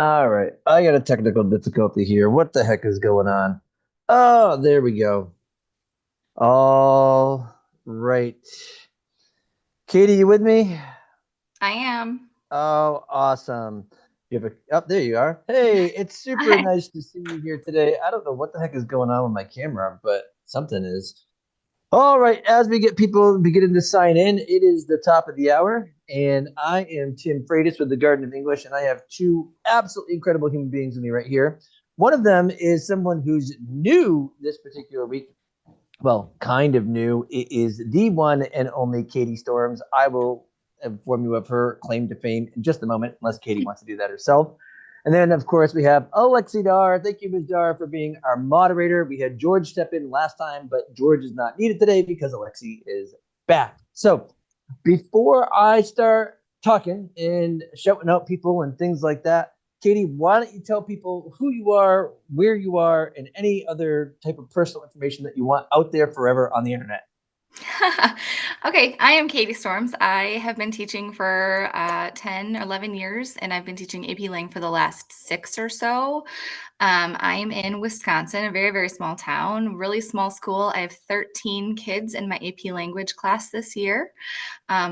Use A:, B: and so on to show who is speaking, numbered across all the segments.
A: All right. I got a technical difficulty here. What the heck is going on? Oh, there we go. All right. Katie, you with me?
B: I am.
A: Oh, awesome. You have a there you are. Hey, it's super
B: Hi.
A: nice to see you here today. I don't know what the heck is going on with my camera, but something is. All right, as we get people beginning to sign in, it is the top of the hour, and I am Tim Freitas with the Garden of English, and I have two absolutely incredible human beings with me right here. One of them is someone who's new this particular week. Well, kind of new. It is the one and only Kaytie Storms. I will inform you of her claim to fame in just a moment, unless Kaytie wants to do that herself. And then, of course, we have Alexi Dar. Thank you, Ms. Dar, for being our moderator. We had George step in last time, but George is not needed today because Alexi is back. So before I start talking and shouting out people and things like that, Kaytie, why don't you tell people who you are, where you are, and any other type of personal information that you want out there forever on the internet?
B: Okay, I am Katie Storms. I have been teaching for 10 or 11 years, and I've been teaching AP Lang for the last six or so. I am in Wisconsin, a very, very small town, really small school. I have 13 kids in my AP language class this year.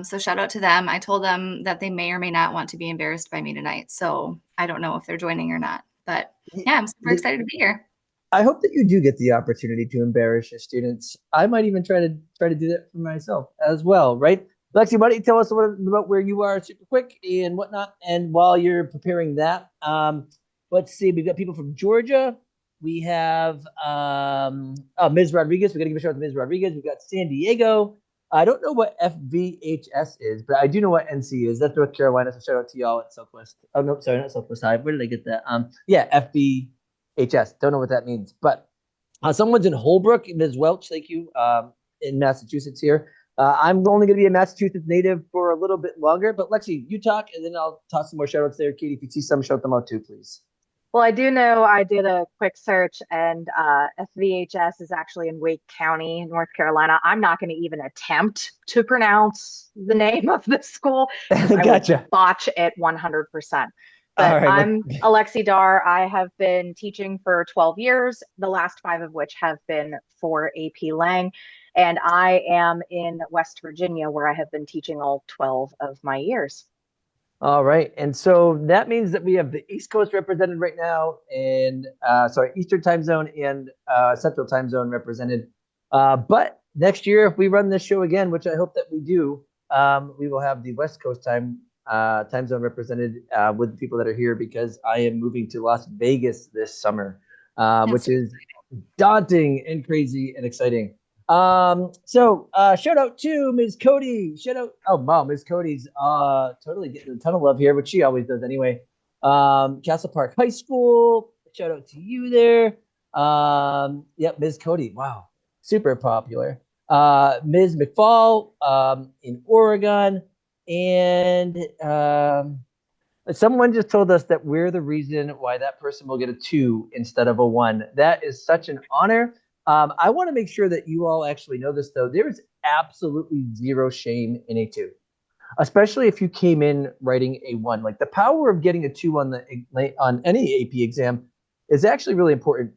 B: So shout out to them. I told them that they may or may not want to be embarrassed by me tonight. So I don't know if they're joining or not. But yeah, I'm super excited to be here.
A: I hope that you do get the opportunity to embarrass your students. I might even try to do that for myself as well, right? Lexi, why don't you tell us about where you are super quick and whatnot? And while you're preparing that, let's see, we've got people from Georgia. We have Ms. Rodriguez. We got to give a shout out to Ms. Rodriguez. We've got San Diego. I don't know what FVHS is, but I do know what NC is. That's North Carolina. So shout out to y'all at Southwest. Oh no, sorry, not Southwest High. Where did I get that? Yeah, FB HS. Don't know what that means, but someone's in Holbrook. Ms. Welch, thank you. In Massachusetts here. I'm only going to be a Massachusetts native for a little bit longer, but Lexi, you talk, and then I'll toss some more shout outs there. Katie, if you see some, shout them out too, please.
C: Well, I do know I did a quick search, and FVHS is actually in Wake County, North Carolina. I'm not going to even attempt to pronounce the name of the school because I will
A: Gotcha.
C: botch it 100%.
A: All
C: But
A: right. Well,
C: I'm Alexi Dar. I have been teaching for 12 years, the last five of which have been for AP Lang. And I am in West Virginia, where I have been teaching all 12 of my years.
A: all right. And so that means that we have the East Coast represented right now, and sorry, Eastern time zone and Central time zone represented. But next year, if we run this show again, which I hope that we do, we will have the West Coast time zone represented with the people that are here because I am moving to Las Vegas this summer, which
B: That's
A: is daunting and crazy and exciting. So shout out to Ms. Cody. Shout out, oh wow, Ms. Cody's totally getting a ton of love here, which she always does anyway. Castle Park High School. Shout out to you there. Yep, Ms. Cody. Wow, super popular. Ms. McFall in Oregon. And someone just told us that we're the reason why that person will get a two instead of a one. That is such an honor. I want to make sure that you all actually know this, though. There is absolutely zero shame in a two, especially if you came in writing a one. Like the power of getting a two on any AP exam is actually really important.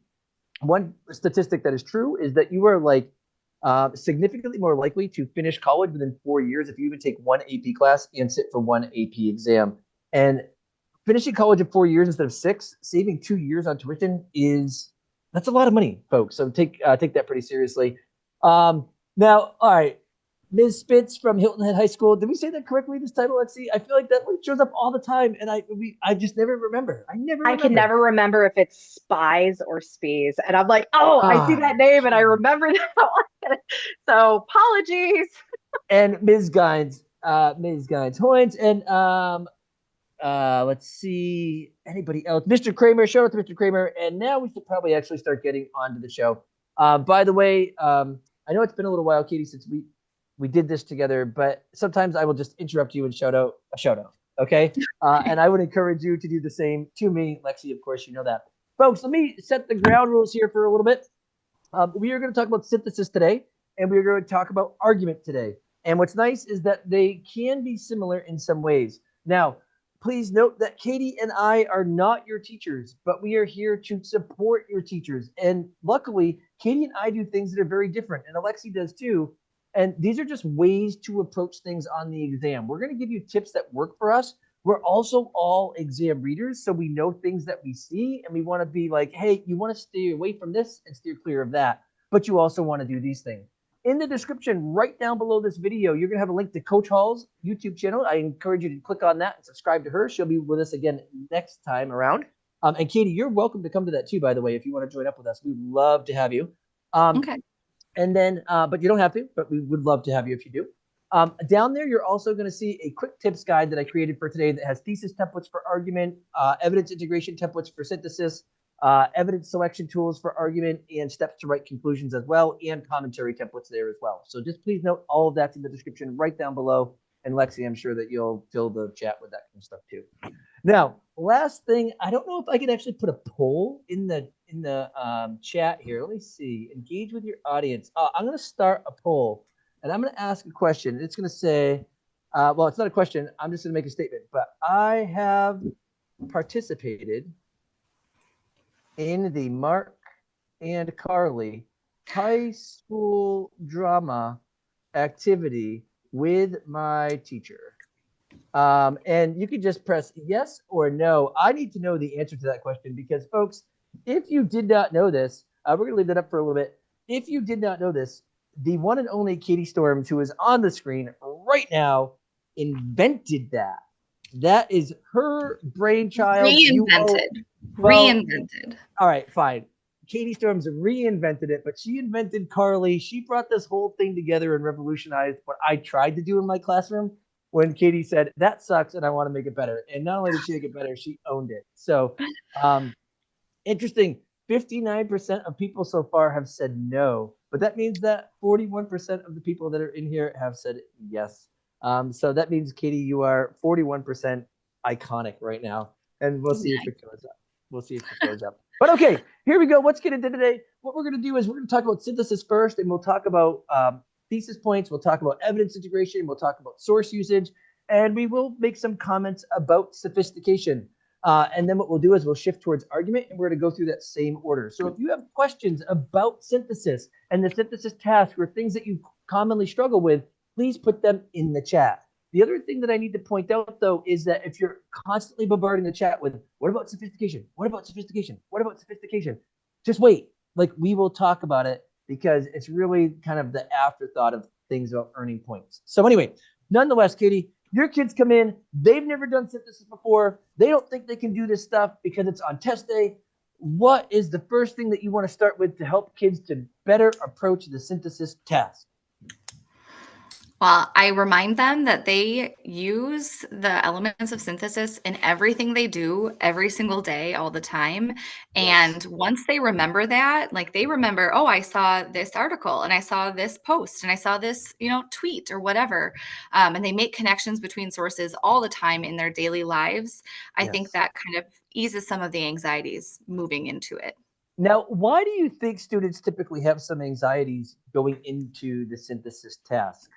A: One statistic that is true is that you are like significantly more likely to finish college within 4 years if you even take one AP class and sit for one AP exam. And finishing college in 4 years instead of six, saving 2 years on tuition is that's a lot of money, folks. So take that pretty seriously. Now, all right, Ms. Spitz from Hilton Head High School. Did we say that correctly? This title, Lexi? I feel like that shows up all the time, and I just never remember. I never
C: I can
A: remember.
C: never remember if it's spies or spies. And I'm like, oh, I see
A: Ah,
C: that name and I remember that one. So apologies.
A: and Ms. Gines Hoynes, and let's see anybody else. Mr. Kramer, shout out to Mr. Kramer. And now we should probably actually start getting onto the show. By the way, I know it's been a little while, Katie, since we did this together, but sometimes I will just interrupt you and shout out a shout out. Okay. And I would encourage you to do the same to me, Lexi. Of course, you know that. Folks, let me set the ground rules here for a little bit. We are going to talk about synthesis today, and we are going to talk about argument today. And what's nice is that they can be similar in some ways. Now, please note that Kaytie and I are not your teachers, but we are here to support your teachers. And luckily, Kaytie and I do things that are very different, and Alexi does too. And these are just ways to approach things on the exam. We're going to give you tips that work for us. We're also all exam readers, so we know things that we see, and we want to be like, hey, you want to stay away from this and steer clear of that, but you also want to do these things. In the description right down below this video, you're going to have a link to Coach Hall's YouTube channel. I encourage you to click on that and subscribe to her. She'll be with us again next time around. And Kaytie, you're welcome to come to that too, by the way, if you want to join up with us. We'd love to have you.
B: Okay.
A: And then, but you don't have to, but we would love to have you if you do. Down there, you're also going to see a quick tips guide that I created for today that has thesis templates for argument, evidence integration templates for synthesis, evidence selection tools for argument, and steps to write conclusions as well, and commentary templates there as well. So just please note all of that's in the description right down below. And Lexi, I'm sure that you'll fill the chat with that kind of stuff too. Now, last thing, I don't know if I can actually put a poll in the chat here. Let me see. Engage with your audience. I'm going to start a poll, and I'm going to ask a question. It's going to say, well, it's not a question. I'm just going to make a statement. But I have participated in the Mark and Carly high school drama activity with my teacher. And you can just press yes or no. I need to know the answer to that question because, folks, if you did not know this, we're going to leave that up for a little bit. If you did not know this, the one and only Kaytie Storms, who is on the screen right now, invented that. That is her brainchild.
B: Reinvented.
A: All right, fine. Kaytie Storms reinvented it, but she invented Carly. She brought this whole thing together and revolutionized what I tried to do in my classroom when Kaytie said, that sucks and I want to make it better. And not only did she make it better, she owned it. So interesting. 59% of people so far have said no, but that means that 41% of the people that are in here have said yes. So that means, Kaytie, you are 41% iconic right now. And we'll see if it goes up. We'll see if it goes up. But okay, here we go. Let's get into today. What we're going to do is we're going to talk about synthesis first, and we'll talk about thesis points. We'll talk about evidence integration. We'll talk about source usage, and we will make some comments about sophistication. And then what we'll do is we'll shift towards argument, and we're going to go through that same order. So if you have questions about synthesis and the synthesis task or things that you commonly struggle with, please put them in the chat. The other thing that I need to point out, though, is that if you're constantly bombarding the chat with, what about sophistication? What about sophistication? What about sophistication? Just wait. Like, we will talk about it because it's really kind of the afterthought of things about earning points. So anyway, nonetheless, Kaytie, your kids come in. They've never done synthesis before. They don't think they can do this stuff because it's on test day. What is the first thing that you want to start with to help kids to better approach the synthesis task?
B: Well, I remind them that they use the elements of synthesis in everything they do every single day, all the time. And
A: Yes.
B: once they remember that, like they remember, oh, I saw this article and I saw this post and I saw this, tweet or whatever. And they make connections between sources all the time in their daily lives. I think
A: Yes.
B: that kind of eases some of the anxieties moving into it.
A: Now, why do you think students typically have some anxieties going into the synthesis task?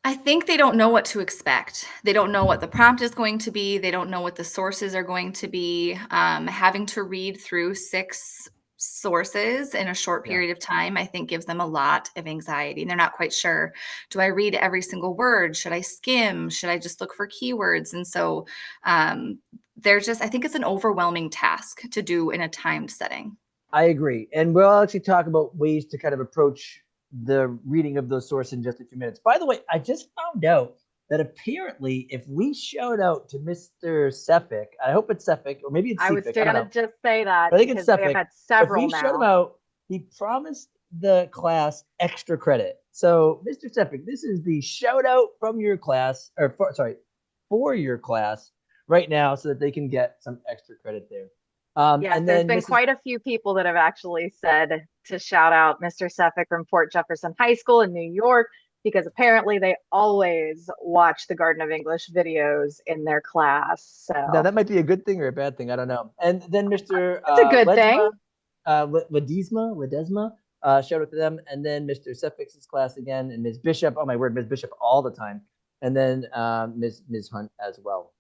B: I think they don't know what to expect. They don't know what the prompt is going to be. They don't know what the sources are going to be. Having to read through 6 sources in a short
A: Yeah.
B: period of time, I think gives them a lot of anxiety. And they're not quite sure, do I read every single word? Should I skim? Should I just look for keywords? And so I think it's an overwhelming task to do in a timed setting.
A: I agree. And we'll actually talk about ways to kind of approach the reading of those sources in just a few minutes. By the way, I just found out that apparently if we shout out to Mr. Sefik, I hope it's Sefik, or maybe it's
C: I was
A: Sefik,
C: going to just say that
A: I think it's
C: because we
A: Sefik.
C: have had several
A: if we shout him
C: now.
A: out, he promised the class extra credit. So, Mr. Sefik, this is the shout out from your class, for your class right now so that they can get some extra credit there.
C: Yes,
A: and
C: there's
A: then
C: been quite a few people that have actually said to shout out Mr. Sefik from Fort Jefferson High School in New York, because apparently they always watch the Garden of English videos in their class. So
A: now that might be a good thing or a bad thing. I don't know. And then Mr.
C: It's a good thing.
A: Ledesma, shout out to them. And then Mr. Sefik's class again, and Ms. Bishop. Oh my word, Ms. Bishop all the time. And then Ms. Hunt as well.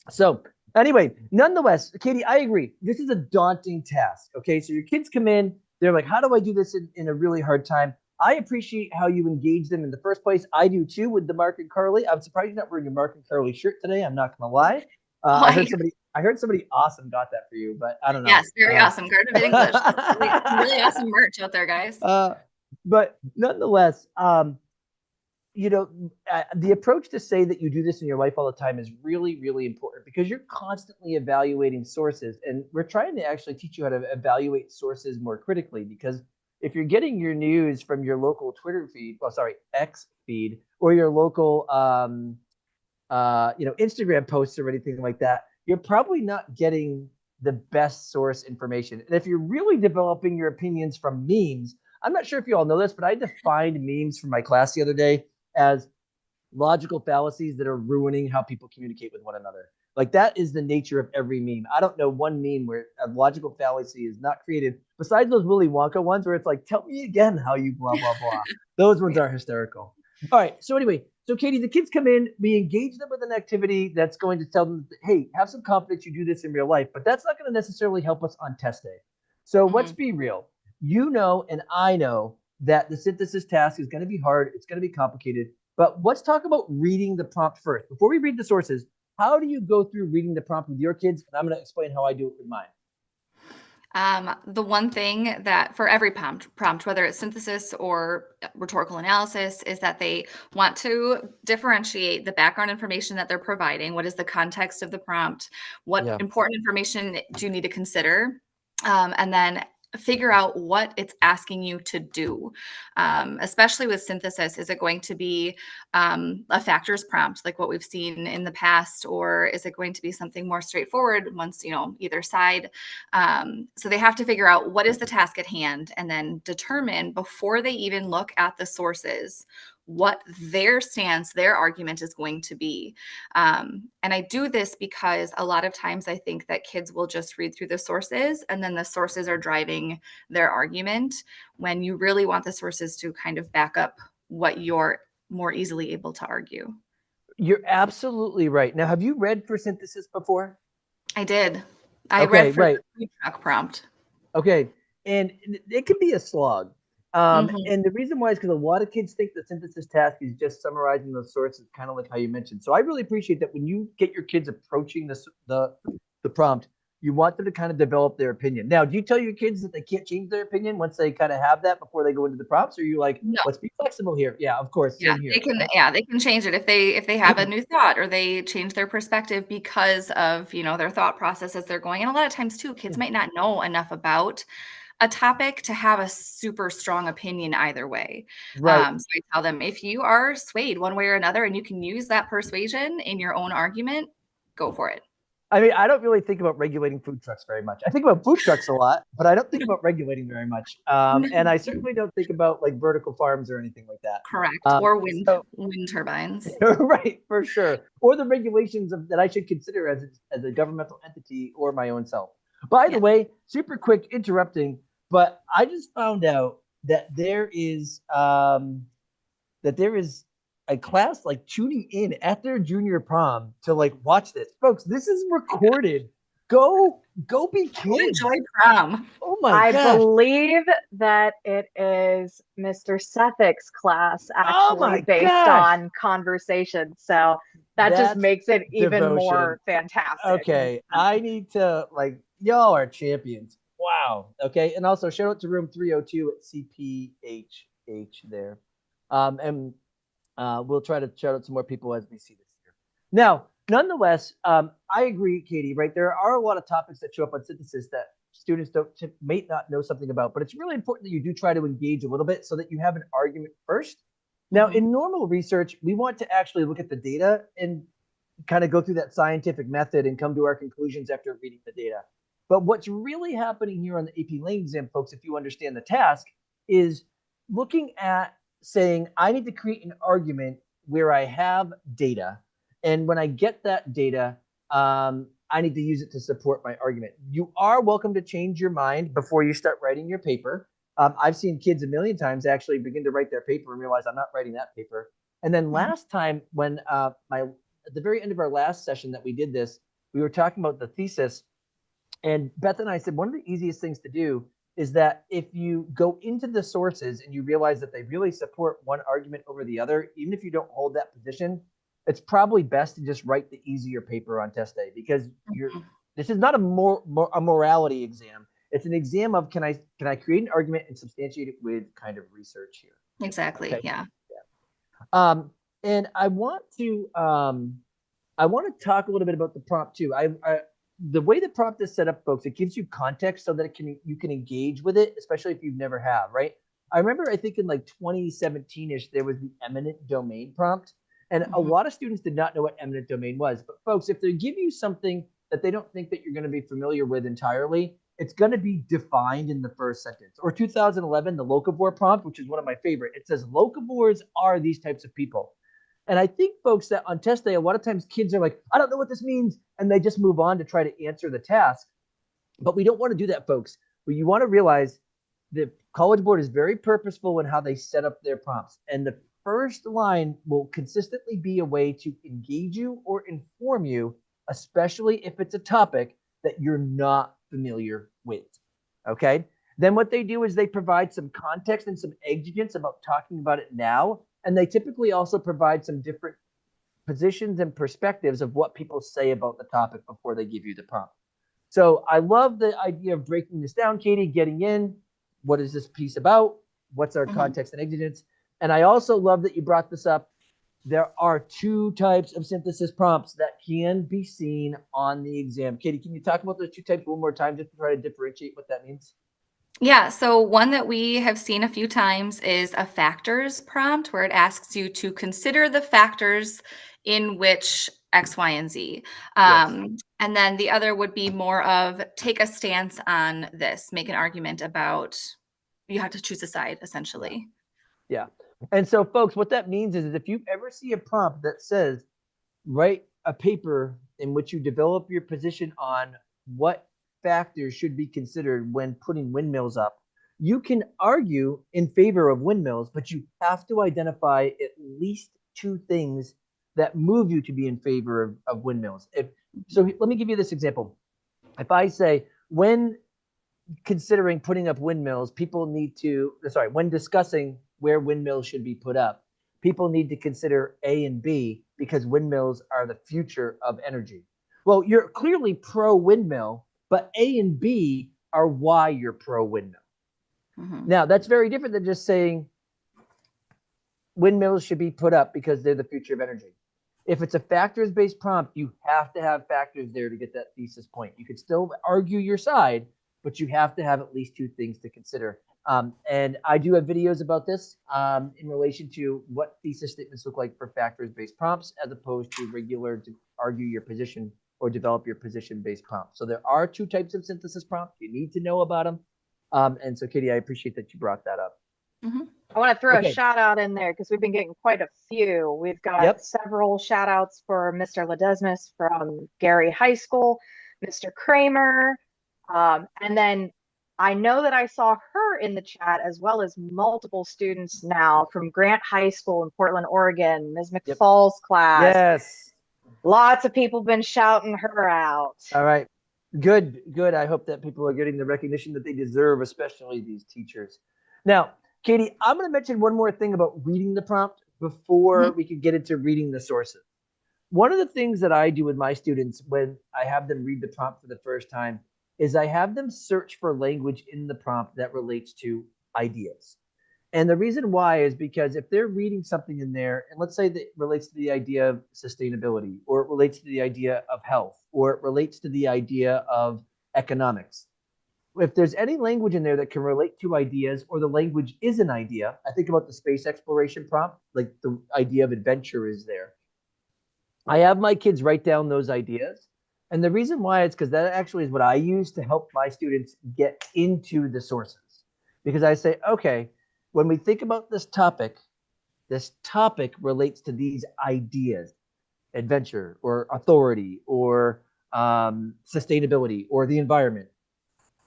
A: So anyway, nonetheless, Kaytie, I agree. This is a daunting task. Okay, so your kids come in, they're like, how do I do this in a really hard time? I appreciate how you engage them in the first place. I do too with the Mark and Carly. I'm surprised you're not wearing a Mark and Carly shirt today. I'm not gonna lie.
B: Oh,
A: I heard somebody awesome got that for you, but I don't know.
B: yes, very awesome. Garden of English. Really awesome merch out there, guys.
A: But nonetheless, the approach to say that you do this in your life all the time is really, really important because you're constantly evaluating sources. And we're trying to actually teach you how to evaluate sources more critically because if you're getting your news from your local Twitter feed, X feed, or your local, Instagram posts or anything like that, you're probably not getting the best source information. And if you're really developing your opinions from memes, I'm not sure if you all know this, but I defined memes for my class the other day as logical fallacies that are ruining how people communicate with one another. Like that is the nature of every meme. I don't know one meme where a logical fallacy is not created besides those Willy Wonka ones where it's like, tell me again how you blah, blah, blah. Those ones are hysterical. All right. So anyway, so Kaytie, the kids come in, we engage them with an activity that's going to tell them, hey, have some confidence you do this in real life, but that's not going to necessarily help us on test day. So let's be real. You know, and I know that the synthesis task is going to be hard. It's going to be complicated. But let's talk about reading the prompt first. Before we read the sources, how do you go through reading the prompt with your kids? And I'm going to explain how I do it with mine.
B: The one thing that for every prompt, whether it's synthesis or rhetorical analysis, is that they want to differentiate the background information that they're providing. What is the context of the prompt? What important information do you need to consider? And then figure out what it's asking you to do. Especially with synthesis, is it going to be a factors prompt like what we've seen in the past, or is it going to be something more straightforward once, either side? So they have to figure out what is the task at hand and then determine before they even look at the sources what their stance, their argument is going to be. And I do this because a lot of times I think that kids will just read through the sources and then the sources are driving their argument when you really want the sources to kind of back up what you're more easily able to argue.
A: You're absolutely right. Now, have you read for synthesis before?
B: I did. I read for the food truck prompt.
A: Okay. And it can be a slog. And the reason why is because a lot of kids think the synthesis task is just summarizing the sources, kind of like how you mentioned. So I really appreciate that when you get your kids approaching the prompt, you want them to kind of develop their opinion. Now, do you tell your kids that they can't change their opinion once they kind of have that before they go into the prompts? Or are you like,
B: no,
A: let's be flexible here? Yeah, of course.
B: Yeah,
A: Same here.
B: they can.
A: Right?
B: Yeah, they can change it if they have a new thought or they change their perspective because of their thought process as they're going. And a lot of times too, kids might not know enough about a topic to have a super strong opinion either way.
A: Right.
B: So I tell them, if you are swayed one way or another and you can use that persuasion in your own argument, go for it.
A: I mean, I don't really think about regulating food trucks very much. I think about food trucks a lot, but I don't think about regulating very much. And I certainly don't think about like vertical farms or anything like that.
B: Correct. Or wind turbines.
A: Right, for sure. Or the regulations that I should consider as a governmental entity or my own self. By the way, super quick interrupting, but I just found out that there is a class like tuning in at their junior prom to like watch this. Folks, this is recorded. Go be kids.
B: Enjoy prom.
A: Oh my gosh.
C: I believe that it is Mr. Sethek's class actually based on conversation. So that's just makes it even more fantastic.
A: Okay. I need to y'all are champions. Wow. Okay. And also shout out to room 302 at CPHH there. And we'll try to shout out some more people as we see this here. Now, nonetheless, I agree, Kaytie, right? There are a lot of topics that show up on synthesis that students may not know something about, but it's really important that you do try to engage a little bit so that you have an argument first. Now, in normal research, we want to actually look at the data and kind of go through that scientific method and come to our conclusions after reading the data. But what's really happening here on the AP Lang exam, folks, if you understand the task, is looking at saying, I need to create an argument where I have data. And when I get that data, I need to use it to support my argument. You are welcome to change your mind before you start writing your paper. I've seen kids a million times actually begin to write their paper and realize I'm not writing that paper. And then last time when at the very end of our last session that we did this, we were talking about the thesis, and Beth and I said one of the easiest things to do is that if you go into the sources and you realize that they really support one argument over the other, even if you don't hold that position, it's probably best to just write the easier paper on test day, because this is not a morality exam. It's an exam of can I create an argument and substantiate it with kind of research here.
B: Exactly.
A: Okay.
B: Yeah.
A: And I want to talk a little bit about the prompt too. The way the prompt is set up, folks, it gives you context so that you can engage with it, especially if you've never have, right? I remember, I think in like 2017-ish, there was the eminent domain prompt, and a lot of students did not know what eminent domain was. But folks, if they give you something that they don't think that you're going to be familiar with entirely, it's going to be defined in the first sentence. Or 2011, the locavore prompt, which is one of my favorite. It says locavores are these types of people. And I think, folks, that on test day, a lot of times kids are like, I don't know what this means, and they just move on to try to answer the task. But we don't want to do that, folks. But you want to realize the College Board is very purposeful in how they set up their prompts. And the first line will consistently be a way to engage you or inform you, especially if it's a topic that you're not familiar with. Okay? Then what they do is they provide some context and some exigence about talking about it now. And they typically also provide some different positions and perspectives of what people say about the topic before they give you the prompt. So I love the idea of breaking this down, Kaytie, getting in. What is this piece about? What's our context and exigence? And I also love that you brought this up. There are 2 types of synthesis prompts that can be seen on the exam. Kaytie, can you talk about those 2 types one more time just to try to differentiate what that means?
B: Yeah, so one that we have seen a few times is a factors prompt, where it asks you to consider the factors in which X, Y, and Z. And then the other would be more of take a stance on this, make an argument about, you have to choose a side, essentially.
A: Yeah. And so, folks, what that means is if you ever see a prompt that says, write a paper in which you develop your position on what factors should be considered when putting windmills up, you can argue in favor of windmills, but you have to identify at least 2 things that move you to be in favor of windmills. So let me give you this example. If I say, when considering putting up windmills, when discussing where windmills should be put up, people need to consider A and B because windmills are the future of energy. Well, you're clearly pro windmill, but A and B are why you're pro windmill. Now, that's very different than just saying windmills should be put up because they're the future of energy. If it's a factors-based prompt, you have to have factors there to get that thesis point. You could still argue your side, but you have to have at least 2 things to consider. And I do have videos about this in relation to what thesis statements look like for factors-based prompts as opposed to regular to argue your position or develop your position-based prompts. So there are 2 types of synthesis prompts. You need to know about them. And so, Kaytie, I appreciate that you brought that up.
C: I want to throw a shout out in there because we've been getting quite a few. We've got several shout outs for Mr. Ledesmus from Gary High School, Mr. Kramer, and then I know that I saw her in the chat as well as multiple students now from Grant High School in Portland, Oregon, Ms. McFall's class.
A: Yes.
C: Lots of people been shouting her out.
A: All right. Good. I hope that people are getting the recognition that they deserve, especially these teachers. Now, Kaytie, I'm going to mention one more thing about reading the prompt before we can get into reading the sources. One of the things that I do with my students when I have them read the prompt for the first time is I have them search for language in the prompt that relates to ideas. And the reason why is because if they're reading something in there, and let's say that it relates to the idea of sustainability, or it relates to the idea of health, or it relates to the idea of economics, if there's any language in there that can relate to ideas, or the language is an idea, I think about the space exploration prompt, like the idea of adventure is there. I have my kids write down those ideas. And the reason why is because that actually is what I use to help my students get into the sources. Because I say, okay, when we think about this topic relates to these ideas, adventure or authority or sustainability or the environment.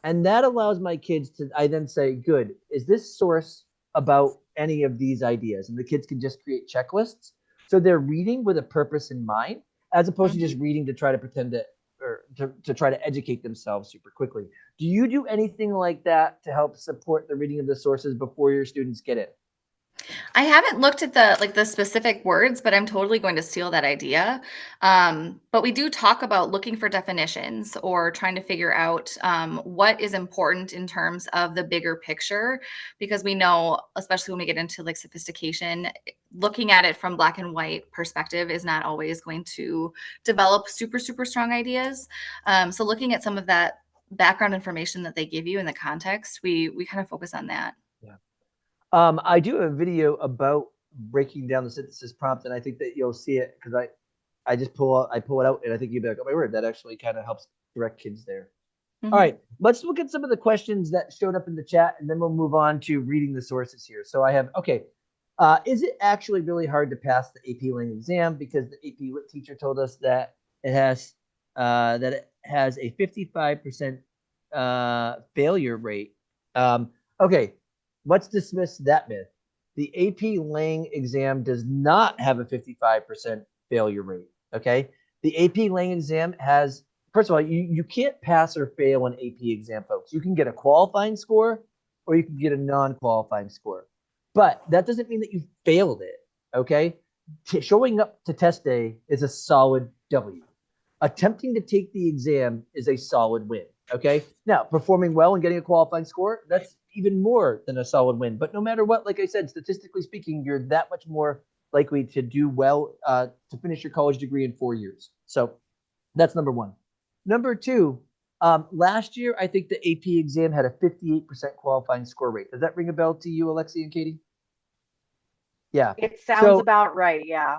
A: And that allows my kids to, I then say, good, is this source about any of these ideas? And the kids can just create checklists. So they're reading with a purpose in mind, as opposed to just reading to try to pretend to or to try to educate themselves super quickly. Do you do anything like that to help support the reading of the sources before your students get it?
B: I haven't looked at the specific words, but I'm totally going to steal that idea. But we do talk about looking for definitions or trying to figure out what is important in terms of the bigger picture, because we know, especially when we get into like sophistication, looking at it from black and white perspective is not always going to develop super, super strong ideas. So looking at some of that background information that they give you in the context, we kind of focus on that.
A: Yeah. I do a video about breaking down the synthesis prompt, and I think that you'll see it because I just pull it out, and I think you'll be like, oh my word, that actually kind of helps direct kids there. All right, let's look at some of the questions that showed up in the chat, and then we'll move on to reading the sources here. So I have, okay, is it actually really hard to pass the AP Lang exam? Because the AP Lit teacher told us that it has a 55% failure rate. Okay, let's dismiss that myth. The AP Lang exam does not have a 55% failure rate. Okay, the AP Lang exam has, first of all, you can't pass or fail an AP exam, folks. You can get a qualifying score or you can get a non-qualifying score. But that doesn't mean that you failed it, okay? Showing up to test day is a solid W. Attempting to take the exam is a solid win, okay? Now, performing well and getting a qualifying score, that's even more than a solid win. But no matter what, like I said, statistically speaking, you're that much more likely to do well to finish your college degree in 4 years. So that's number one. Number two, last year, I think the AP exam had a 58% qualifying score rate. Does that ring a bell to you, Alexi and Kaytie? Yeah.
C: It sounds about right. Yeah.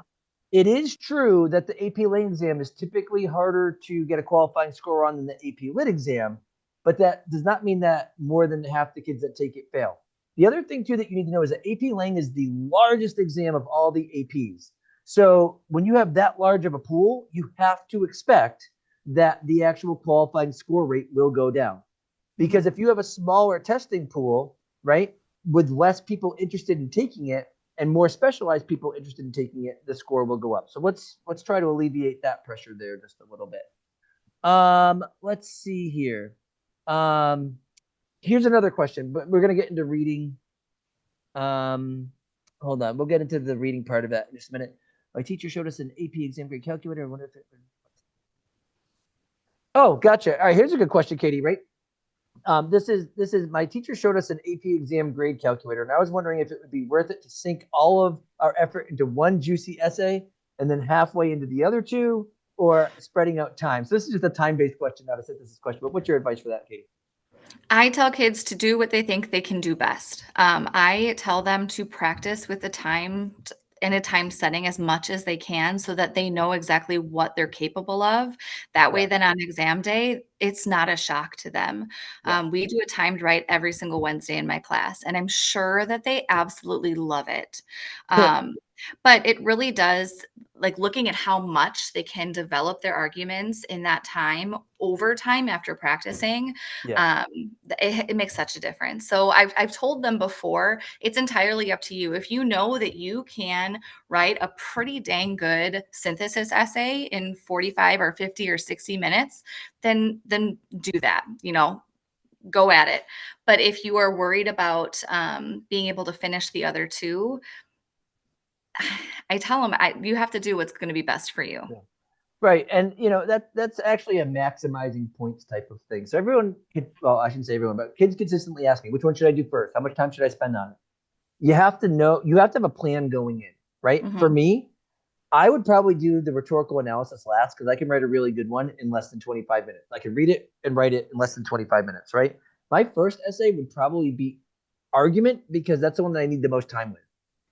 A: It is true that the AP Lang exam is typically harder to get a qualifying score on than the AP Lit exam, but that does not mean that more than half the kids that take it fail. The other thing, too, that you need to know is that AP Lang is the largest exam of all the APs. So when you have that large of a pool, you have to expect that the actual qualifying score rate will go down. Because if you have a smaller testing pool, right, with less people interested in taking it and more specialized people interested in taking it, the score will go up. So let's try to alleviate that pressure there just a little bit. Let's see here. Here's another question, but we're going to get into reading. Hold on. We'll get into the reading part of that in just a minute. My teacher showed us an AP exam grade calculator. I wonder if it... Oh, gotcha. All right, here's a good question, Kaytie, right? This is my teacher showed us an AP exam grade calculator, and I was wondering if it would be worth it to sink all of our effort into one juicy essay and then halfway into the other two, or spreading out time. So this is just a time-based question, not a synthesis question. But what's your advice for that, Kaytie?
B: I tell kids to do what they think they can do best. I tell them to practice with the time in a time setting as much as they can so that they know exactly what they're capable of. That way, then on exam day, it's not a shock to them. We do a timed write every single Wednesday in my class, and I'm sure that they absolutely love it. But it really does, like looking at how much they can develop their arguments in that time over time after practicing, it makes such a difference. So I've told them before, it's entirely up to you. If you know that you can write a pretty dang good synthesis essay in 45 or 50 or 60 minutes, then do that, go at it. But if you are worried about being able to finish the other two, I tell them you have to do what's going to be best for you.
A: Yeah. Right. And, that's actually a maximizing points type of thing. So everyone well, I shouldn't say everyone, but kids consistently ask me, which one should I do first? How much time should I spend on it? You have to know, you have to have a plan going in, right? For me, I would probably do the rhetorical analysis last because I can write a really good one in less than 25 minutes. I can read it and write it in less than 25 minutes, right? My first essay would probably be argument because that's the one that I need the most time with,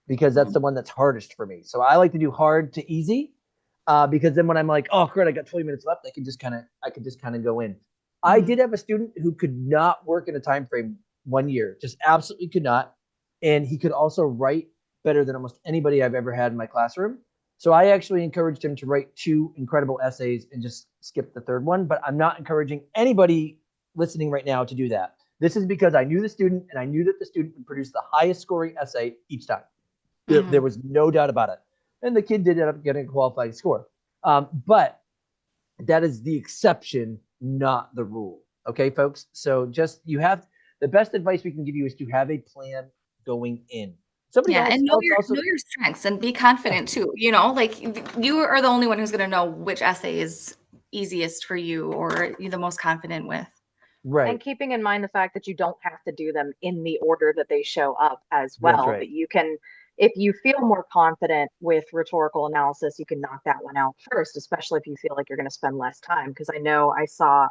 A: because that's the one that's hardest for me. So I like to do hard to easy because then when I'm like, oh, great, I got 20 minutes left, I can just kind of go in. I did have a student who could not work in a time frame 1 year, just absolutely could not. And he could also write better than almost anybody I've ever had in my classroom. So I actually encouraged him to write 2 incredible essays and just skip the third one. But I'm not encouraging anybody listening right now to do that. This is because I knew the student and I knew that the student would produce the highest scoring essay each time. There was no doubt about it. And the kid did end up getting a qualifying score. But That is the exception, not the rule. Okay, folks. So just the best advice we can give you is to have a plan going in. Somebody
B: Yeah, and
A: else also.
B: know your strengths and be confident too. Like you are the only one who's going to know which essay is easiest for you or you're the most confident with.
C: And
A: Right.
C: keeping in mind the fact that you don't have to do them in the order that they show up as
A: That's
C: well,
A: right.
C: but you can, if you feel more confident with rhetorical analysis, you can knock that one out first, especially if you feel like you're going to spend less time. Because I know I saw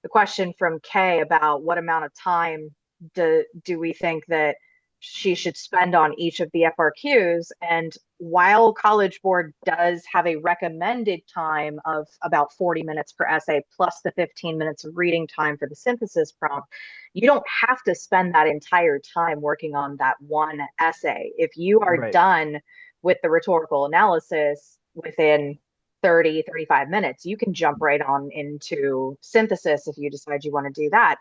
C: the question from Kay about what amount of time do we think that she should spend on each of the FRQs. And while College Board does have a recommended time of about 40 minutes per essay, plus the 15 minutes of reading time for the synthesis prompt, you don't have to spend that entire time working on that one essay. If you are
A: Right.
C: done with the rhetorical analysis within 30, 35 minutes, you can jump right on into synthesis if you decide you want to do that.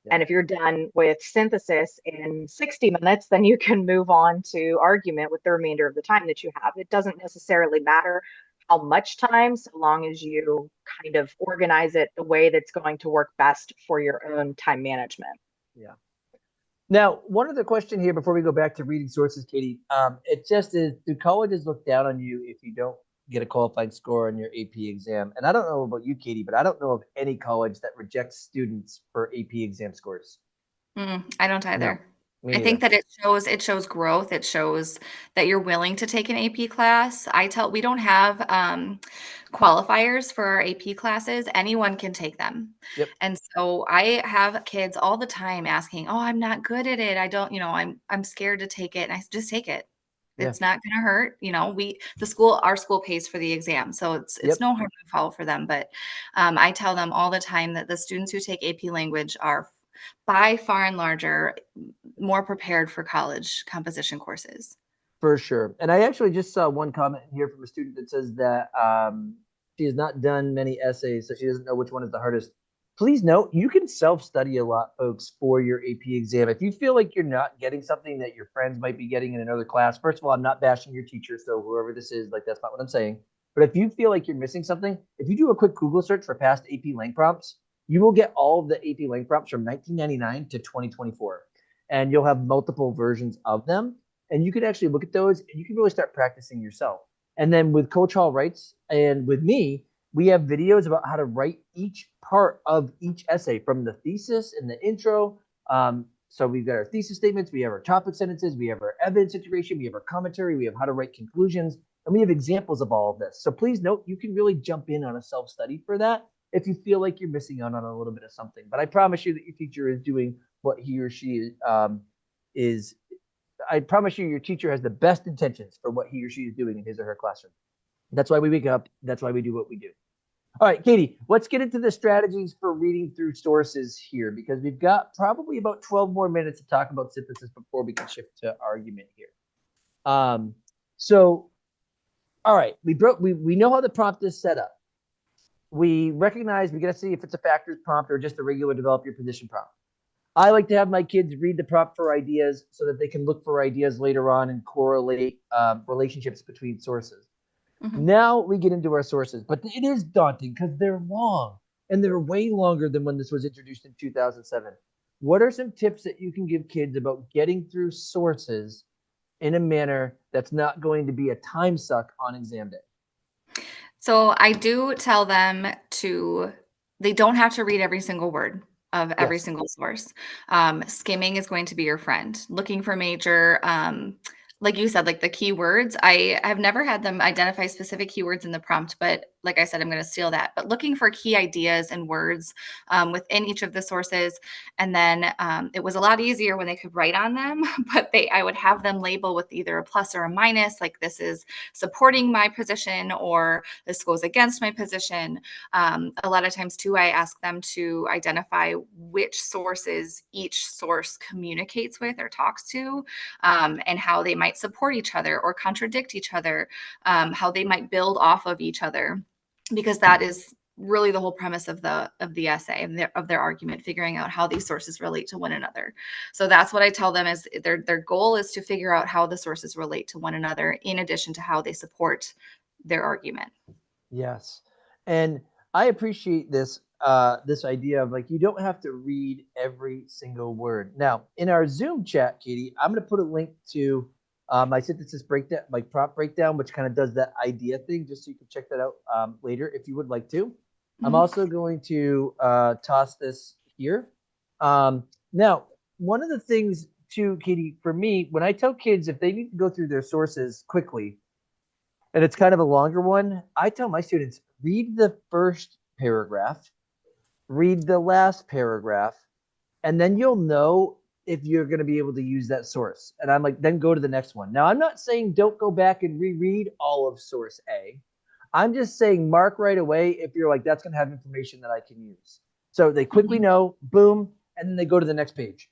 A: Yeah.
C: And if you're done with synthesis in 60 minutes, then you can move on to argument with the remainder of the time that you have. It doesn't necessarily matter how much time, so long as you kind of organize it the way that's going to work best for your own time management.
A: Yeah. Now, one other question here before we go back to reading sources, Kaytie. It just is: do colleges look down on you if you don't get a qualified score on your AP exam? And I don't know about you, Kaytie, but I don't know of any college that rejects students for AP exam scores.
B: I don't
A: No,
B: either.
A: me
B: I think
A: neither.
B: that it shows growth. It shows that you're willing to take an AP class. We don't have qualifiers for our AP classes. Anyone can take them.
A: Yep.
B: And so I have kids all the time asking, "Oh, I'm not good at it. I don't, I'm scared to take it." And I just take it.
A: Yeah.
B: It's not going to hurt. Our school pays for the exam. So it's
A: Yep.
B: no harm to follow for them. But I tell them all the time that the students who take AP language are by far and larger more prepared for college composition courses.
A: For sure. And I actually just saw one comment here from a student that says that she has not done many essays, so she doesn't know which one is the hardest. Please note, you can self-study a lot, folks, for your AP exam. If you feel like you're not getting something that your friends might be getting in another class, first of all, I'm not bashing your teacher, so whoever this is, like, that's not what I'm saying. But if you feel like you're missing something, if you do a quick Google search for past AP Lang prompts, you will get all of the AP Lang prompts from 1999 to 2024. And you'll have multiple versions of them. And you can actually look at those and you can really start practicing yourself. And then with Coach Hall Writes and with me, we have videos about how to write each part of each essay, from the thesis and the intro. So we've got our thesis statements, we have our topic sentences, we have our evidence integration, we have our commentary, we have how to write conclusions, and we have examples of all of this. So please note, you can really jump in on a self-study for that if you feel like you're missing out on a little bit of something. But I promise you that your teacher is doing what he or she is. I promise you, your teacher has the best intentions for what he or she is doing in his or her classroom. That's why we wake up. That's why we do what we do. All right, Kaytie, let's get into the strategies for reading through sources here, because we've got probably about 12 more minutes to talk about synthesis before we can shift to argument here. So, all right, we know how the prompt is set up. We recognize we got to see if it's a factors prompt or just a regular develop your position prompt. I like to have my kids read the prompt for ideas so that they can look for ideas later on and correlate relationships between sources.
B: Mm-hmm.
A: Now we get into our sources, but it is daunting because they're long, and they're way longer than when this was introduced in 2007. What are some tips that you can give kids about getting through sources in a manner that's not going to be a time suck on exam day?
B: So I do tell them they don't have to read every single word of every
A: Yes.
B: single source. Skimming is going to be your friend. Looking for major, like you said, like the keywords. I have never had them identify specific keywords in the prompt, but like I said, I'm going to steal that. But looking for key ideas and words within each of the sources. And then it was a lot easier when they could write on them, but I would have them label with either a plus or a minus, like this is supporting my position or this goes against my position. A lot of times too, I ask them to identify which sources each source communicates with or talks to, and how they might support each other or contradict each other, how they might build off of each other, because that is really the whole premise of the essay and of their argument, figuring out how these sources relate to one another. So that's what I tell them is their goal is to figure out how the sources relate to one another in addition to how they support their argument.
A: Yes. And I appreciate this this idea of like you don't have to read every single word. Now, in our Zoom chat, Kaytie, I'm going to put a link to my synthesis breakdown, my prompt breakdown, which kind of does that idea thing, just so you can check that out later if you would like to. I'm also going to toss this here. Now, one of the things too, Kaytie, for me, when I tell kids if they need to go through their sources quickly, and it's kind of a longer one, I tell my students, read the first paragraph, read the last paragraph, and then you'll know if you're going to be able to use that source. And I'm like, then go to the next one. Now, I'm not saying don't go back and reread all of source A. I'm just saying mark right away if you're like, that's going to have information that I can use. So they quickly know, boom, and then they go to the next page.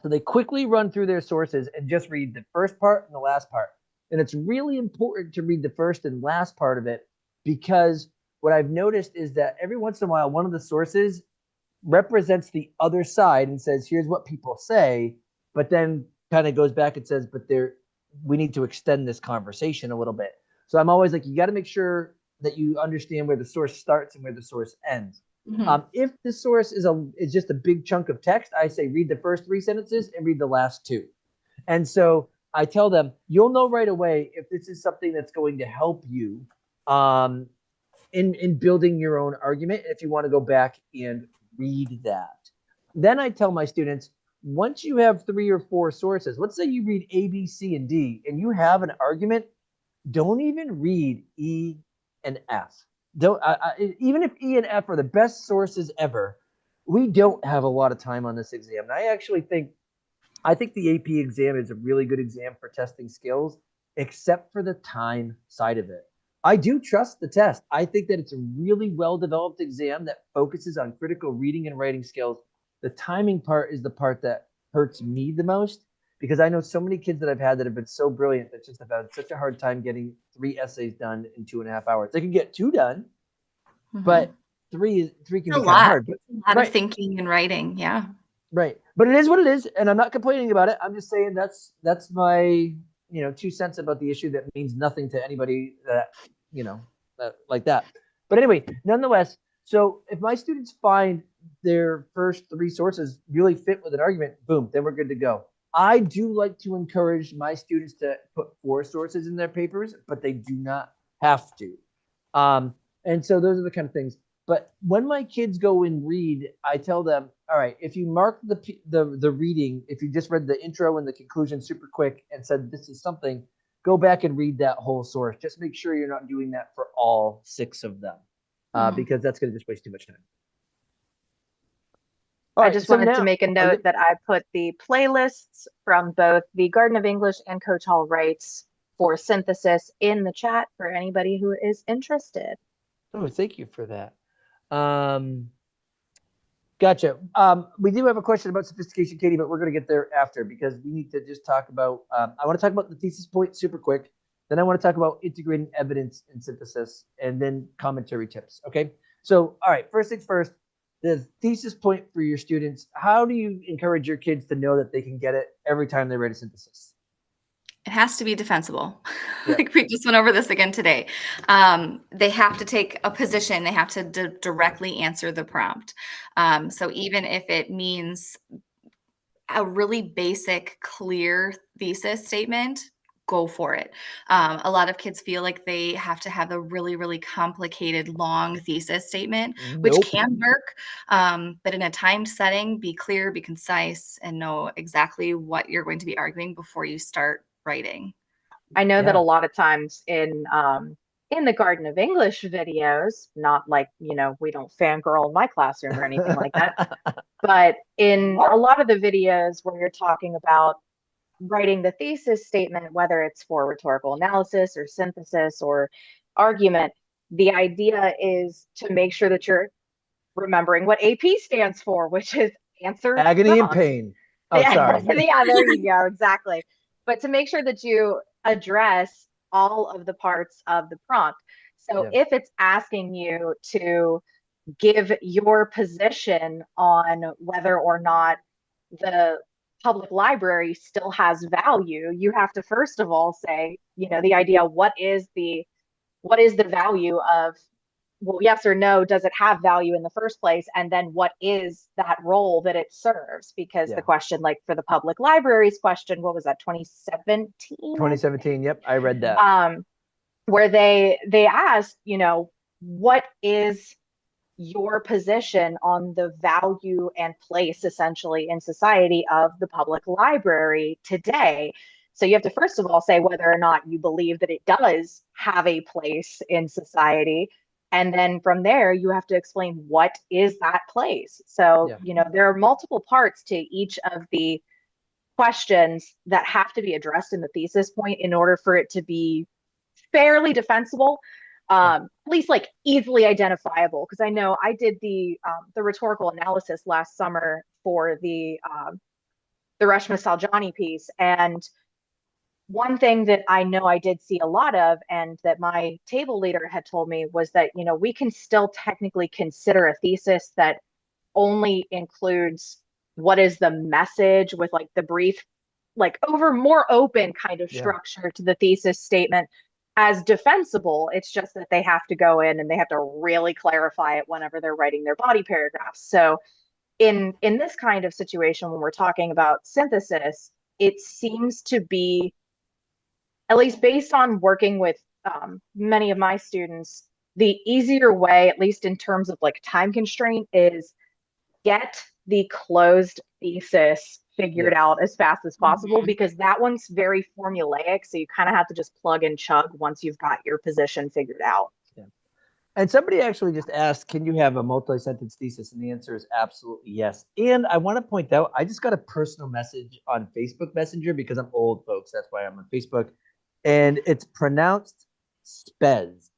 A: So they quickly run through their sources and just read the first part and the last part. And it's really important to read the first and last part of it, because what I've noticed is that every once in a while, one of the sources represents the other side and says, here's what people say, but then kind of goes back and says, but we need to extend this conversation a little bit. So I'm always like, you got to make sure that you understand where the source starts and where the source ends. If the source is just a big chunk of text, I say read the first 3 sentences and read the last 2. And so I tell them, you'll know right away if this is something that's going to help you in building your own argument, if you want to go back and read that. Then I tell my students, once you have 3 or 4 sources, let's say you read A, B, C, and D, and you have an argument, don't even read E and F. Don't even if E and F are the best sources ever, we don't have a lot of time on this exam. And I actually think the AP exam is a really good exam for testing skills, except for the time side of it. I do trust the test. I think that it's a really well-developed exam that focuses on critical reading and writing skills. The timing part is the part that hurts me the most, because I know so many kids that I've had that have been so brilliant that just have had such a hard time getting 3 essays done in 2.5 hours. They can get 2 done, but three can be kind of hard.
B: It's a lot of thinking and writing. Yeah.
A: Right. But it is what it is, and I'm not complaining about it. I'm just saying that's my 2 cents about the issue that means nothing to anybody that like that. But anyway, nonetheless, so if my students find their first 3 sources really fit with an argument, boom, then we're good to go. I do like to encourage my students to put 4 sources in their papers, but they do not have to. And so those are the kind of things. But when my kids go and read, I tell them, all right, if you mark the reading, if you just read the intro and the conclusion super quick and said this is something, go back and read that whole source. Just make sure you're not doing that for all 6 of them, because that's going to just waste too much time.
C: I just wanted to make a note that I put the playlists from both the Garden of English and Coach Hall Writes for synthesis in the chat for anybody who is interested.
A: Oh, thank you for that. Gotcha. We do have a question about sophistication, Kaytie, but we're going to get there after, because we need to just talk about, I want to talk about the thesis point super quick. Then I want to talk about integrating evidence in synthesis, and then commentary tips. Okay. So, all right, first things first, the thesis point for your students. How do you encourage your kids to know that they can get it every time they write a synthesis?
B: It has to be defensible. Like we just went over this again today. They have to take a position. They have to directly answer the prompt. So even if it means a really basic, clear thesis statement, go for it. A lot of kids feel like they have to have a really, really complicated, long thesis statement, which can work. But in a timed setting, be clear, be concise, and know exactly what you're going to be arguing before you start writing.
C: I know that a lot of times in the Garden of English videos, not like, we don't fangirl in my classroom or anything like that, but in a lot of the videos where you're talking about writing the thesis statement, whether it's for rhetorical analysis or synthesis or argument, the idea is to make sure that you're remembering what AP stands for, which is answer
A: agony and pain. Oh, sorry.
C: Yeah, there you go. Exactly. But to make sure that you address all of the parts of the prompt. So if it's asking you to give your position on whether or not the public library still has value, you have to first of all say, the idea, what is the value of well, yes or no, does it have value in the first place? And then what is that role that it serves? Because the question, like for the public libraries question, what was that, 2017?
A: 2017. Yep, I read that.
C: Where they asked, what is your position on the value and place essentially in society of the public library today. So you have to first of all say whether or not you believe that it does have a place in society. And then from there, you have to explain what is that place. So, there are multiple parts to each of the questions that have to be addressed in the thesis point in order for it to be fairly defensible, at least like easily identifiable. Because I know I did the rhetorical analysis last summer for the Reshma Saljani piece, and one thing that I know I did see a lot of, and that my table leader had told me, was that we can still technically consider a thesis that only includes what is the message with like the brief, like over more open kind of structure to the thesis statement as defensible. It's just that they have to go in and they have to really clarify it whenever they're writing their body paragraphs. So in this kind of situation, when we're talking about synthesis, it seems to be, at least based on working with many of my students, the easier way, at least in terms of like time constraint, is get the closed thesis figured out as fast as possible, because that one's very formulaic. So you kind of have to just plug and chug once you've got your position figured out.
A: Yeah. And somebody actually just asked, can you have a multi-sentence thesis? And the answer is absolutely yes. And I want to point out, I just got a personal message on Facebook Messenger, because I'm old, folks. That's why I'm on Facebook. And it's pronounced spez.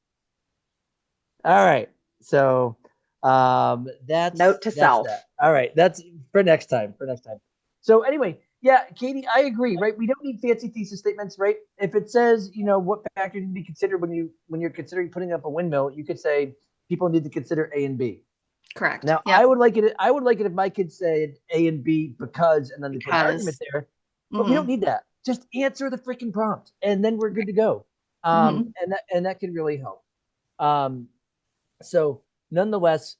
A: All right. So that's
C: note to self.
A: That. All right. That's for next time. So anyway, yeah, Kaytie, I agree, right? We don't need fancy thesis statements, right? If it says, what factors need to be considered when you're considering putting up a windmill, you could say people need to consider A and B.
B: Correct.
A: Now, yep. I would like it if my kids said A and B because, and then they put an argument there. But we don't need that. Just answer the freaking prompt, and then we're good to go. And that can really help. So nonetheless,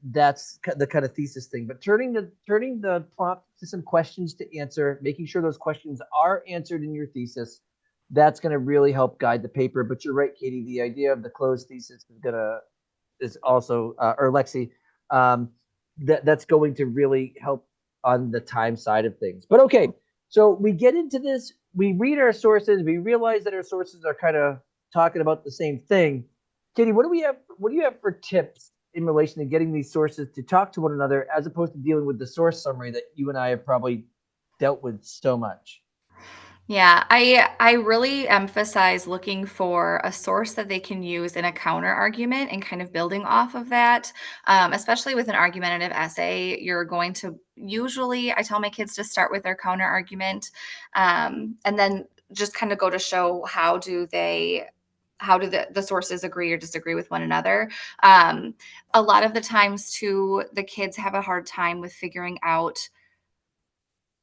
A: that's the kind of thesis thing. But turning the prompt to some questions to answer, making sure those questions are answered in your thesis, that's going to really help guide the paper. But you're right, Kaytie. The idea of the closed thesis is also, or Lexi, that's going to really help on the time side of things. But okay, so we get into this. We read our sources. We realize that our sources are kind of talking about the same thing. Kaytie, what do you have for tips in relation to getting these sources to talk to one another, as opposed to dealing with the source summary that you and I have probably dealt with so much?
B: Yeah, I really emphasize looking for a source that they can use in a counter argument and kind of building off of that. Especially with an argumentative essay, you're going to usually, I tell my kids to start with their counter argument, and then just kind of go to show how do the sources agree or disagree with one another. A lot of the times too, the kids have a hard time with figuring out,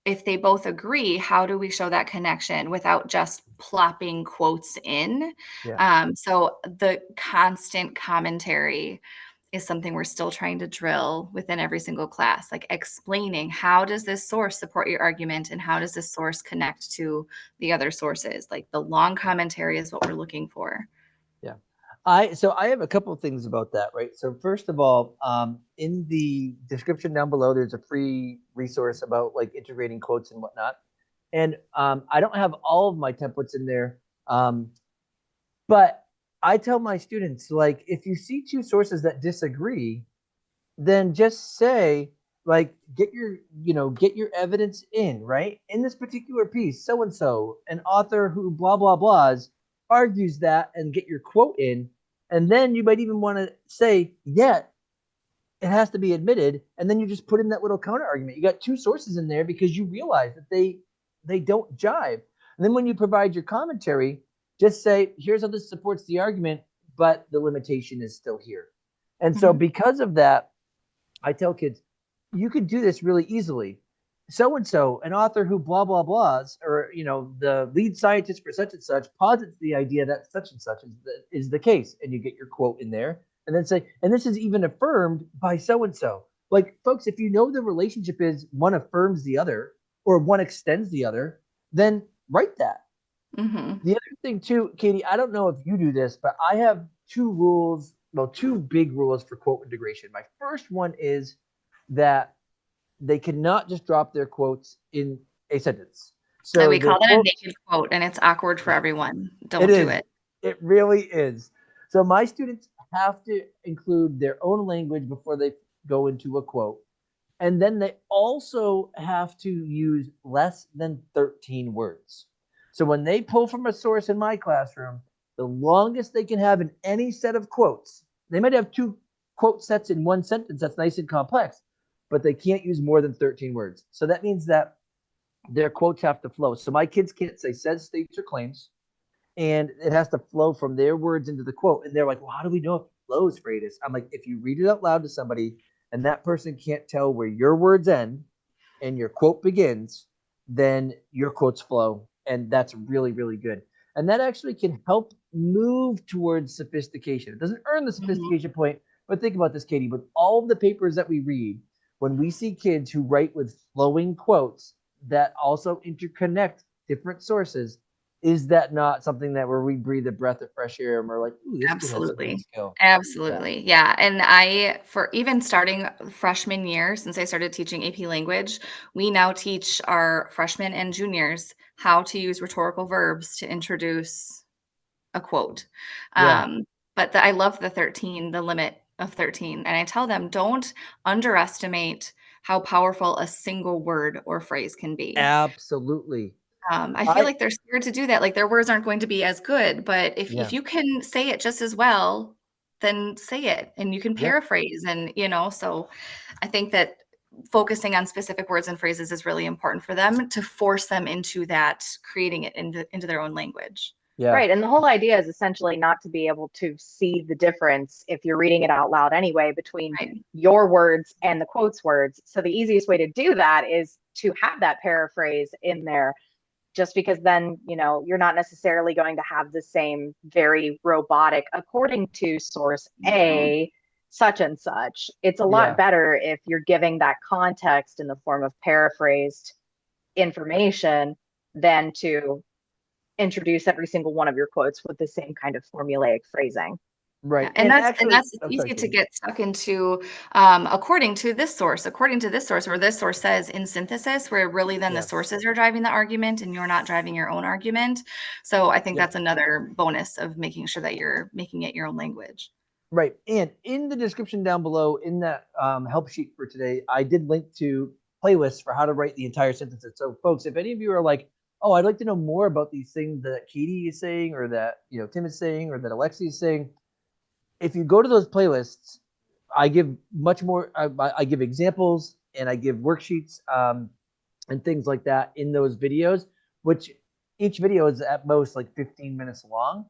B: if they both agree, how do we show that connection without just plopping quotes in?
A: Yeah.
B: So the constant commentary is something we're still trying to drill within every single class, like explaining, how does this source support your argument and how does this source connect to the other sources? Like the long commentary is what we're looking for.
A: Yeah. I have a couple of things about that, right? So first of all, in the description down below, there's a free resource about like integrating quotes and whatnot. And I don't have all of my templates in there, but I tell my students, like, if you see two sources that disagree, then just say, like, get your evidence in, right? In this particular piece, so-and-so, an author who blah, blah, blahs, argues that, and get your quote in. And then you might even want to say, yet it has to be admitted. And then you just put in that little counter argument. You got two sources in there because you realize that they don't jive. And then when you provide your commentary, just say, here's how this supports the argument, but the limitation is still here. And so because of that, I tell kids, you could do this really easily. So-and-so, an author who blah, blah, blahs, or, the lead scientist for such and such posits the idea that such and such is the case. And you get your quote in there. and then say, and this is even affirmed by so and so. Like, folks, if you know the relationship is one affirms the other or one extends the other, then write that.
B: Mm-hmm.
A: The other thing too, Kaytie, I don't know if you do this, but I have two rules, well, two big rules for quote integration. My first one is that they cannot just drop their quotes in a sentence.
B: And
A: So
B: we
A: their
B: call that a
A: quotes,
B: naked quote, and it's awkward for everyone.
A: it
B: Don't do
A: is,
B: it.
A: it really is. So my students have to include their own language before they go into a quote. And then they also have to use less than 13 words. So when they pull from a source in my classroom, the longest they can have in any set of quotes, they might have two quote sets in one sentence that's nice and complex, but they can't use more than 13 words. So that means that their quotes have to flow. So my kids can't say says, states, or claims, and it has to flow from their words into the quote. And they're like, well, how do we know if it flows, Freitas? I'm like, if you read it out loud to somebody and that person can't tell where your words end and your quote begins, then your quotes flow. And that's really, really good. And that actually can help move towards sophistication. It doesn't earn the
B: Mhm.
A: sophistication point, but think about this, Kaytie. With all of the papers that we read, when we see kids who write with flowing quotes that also interconnect different sources, is that not something that where we breathe a breath of fresh air and we're like, ooh, this kid has some good
B: Absolutely.
A: skill? Yeah.
B: Absolutely. Yeah. And I, for even starting freshman year, since I started teaching AP language, we now teach our freshmen and juniors how to use rhetorical verbs to introduce a quote.
A: Yeah.
B: But I love the 13, the limit of 13. And I tell them, don't underestimate how powerful a single word or phrase can be.
A: Absolutely.
B: I feel
A: I
B: like they're scared to do that. Like their words aren't going to be as good, but if
A: yeah.
B: you can say it just as well, then say it and you can
A: Yep.
B: paraphrase and so I think that focusing on specific words and phrases is really important for them to force them into that, creating it into their own language.
A: Yeah.
C: Right. And the whole idea is essentially not to be able to see the difference if you're reading it out loud anyway between
B: Right.
C: your words and the quotes words. So the easiest way to do that is to have that paraphrase in there, just because then, you're not necessarily going to have the same very robotic, according to source
B: Mhm.
C: A, such and such. It's a lot
A: Yeah.
C: better if you're giving that context in the form of paraphrased information than to introduce every single one of your quotes with the same kind of formulaic phrasing.
B: Yeah,
A: Right.
B: and
A: And
B: that's
A: actually,
B: it's
A: I'm sorry,
B: easy to
A: Katie.
B: get stuck into, according to this source, where this source says in synthesis, where really then the
A: Yes.
B: sources are driving the argument and you're not driving your own argument. So I think
A: Yep.
B: that's another bonus of making sure that you're making it your own language.
A: Right. And in the description down below, in that help sheet for today, I did link to playlists for how to write the entire sentences. So, folks, if any of you are like, oh, I'd like to know more about these things that Kaytie is saying, or that Timm is saying, or that Alexi is saying, if you go to those playlists, I give much more. I give examples and I give worksheets and things like that in those videos, which each video is at most like 15 minutes long.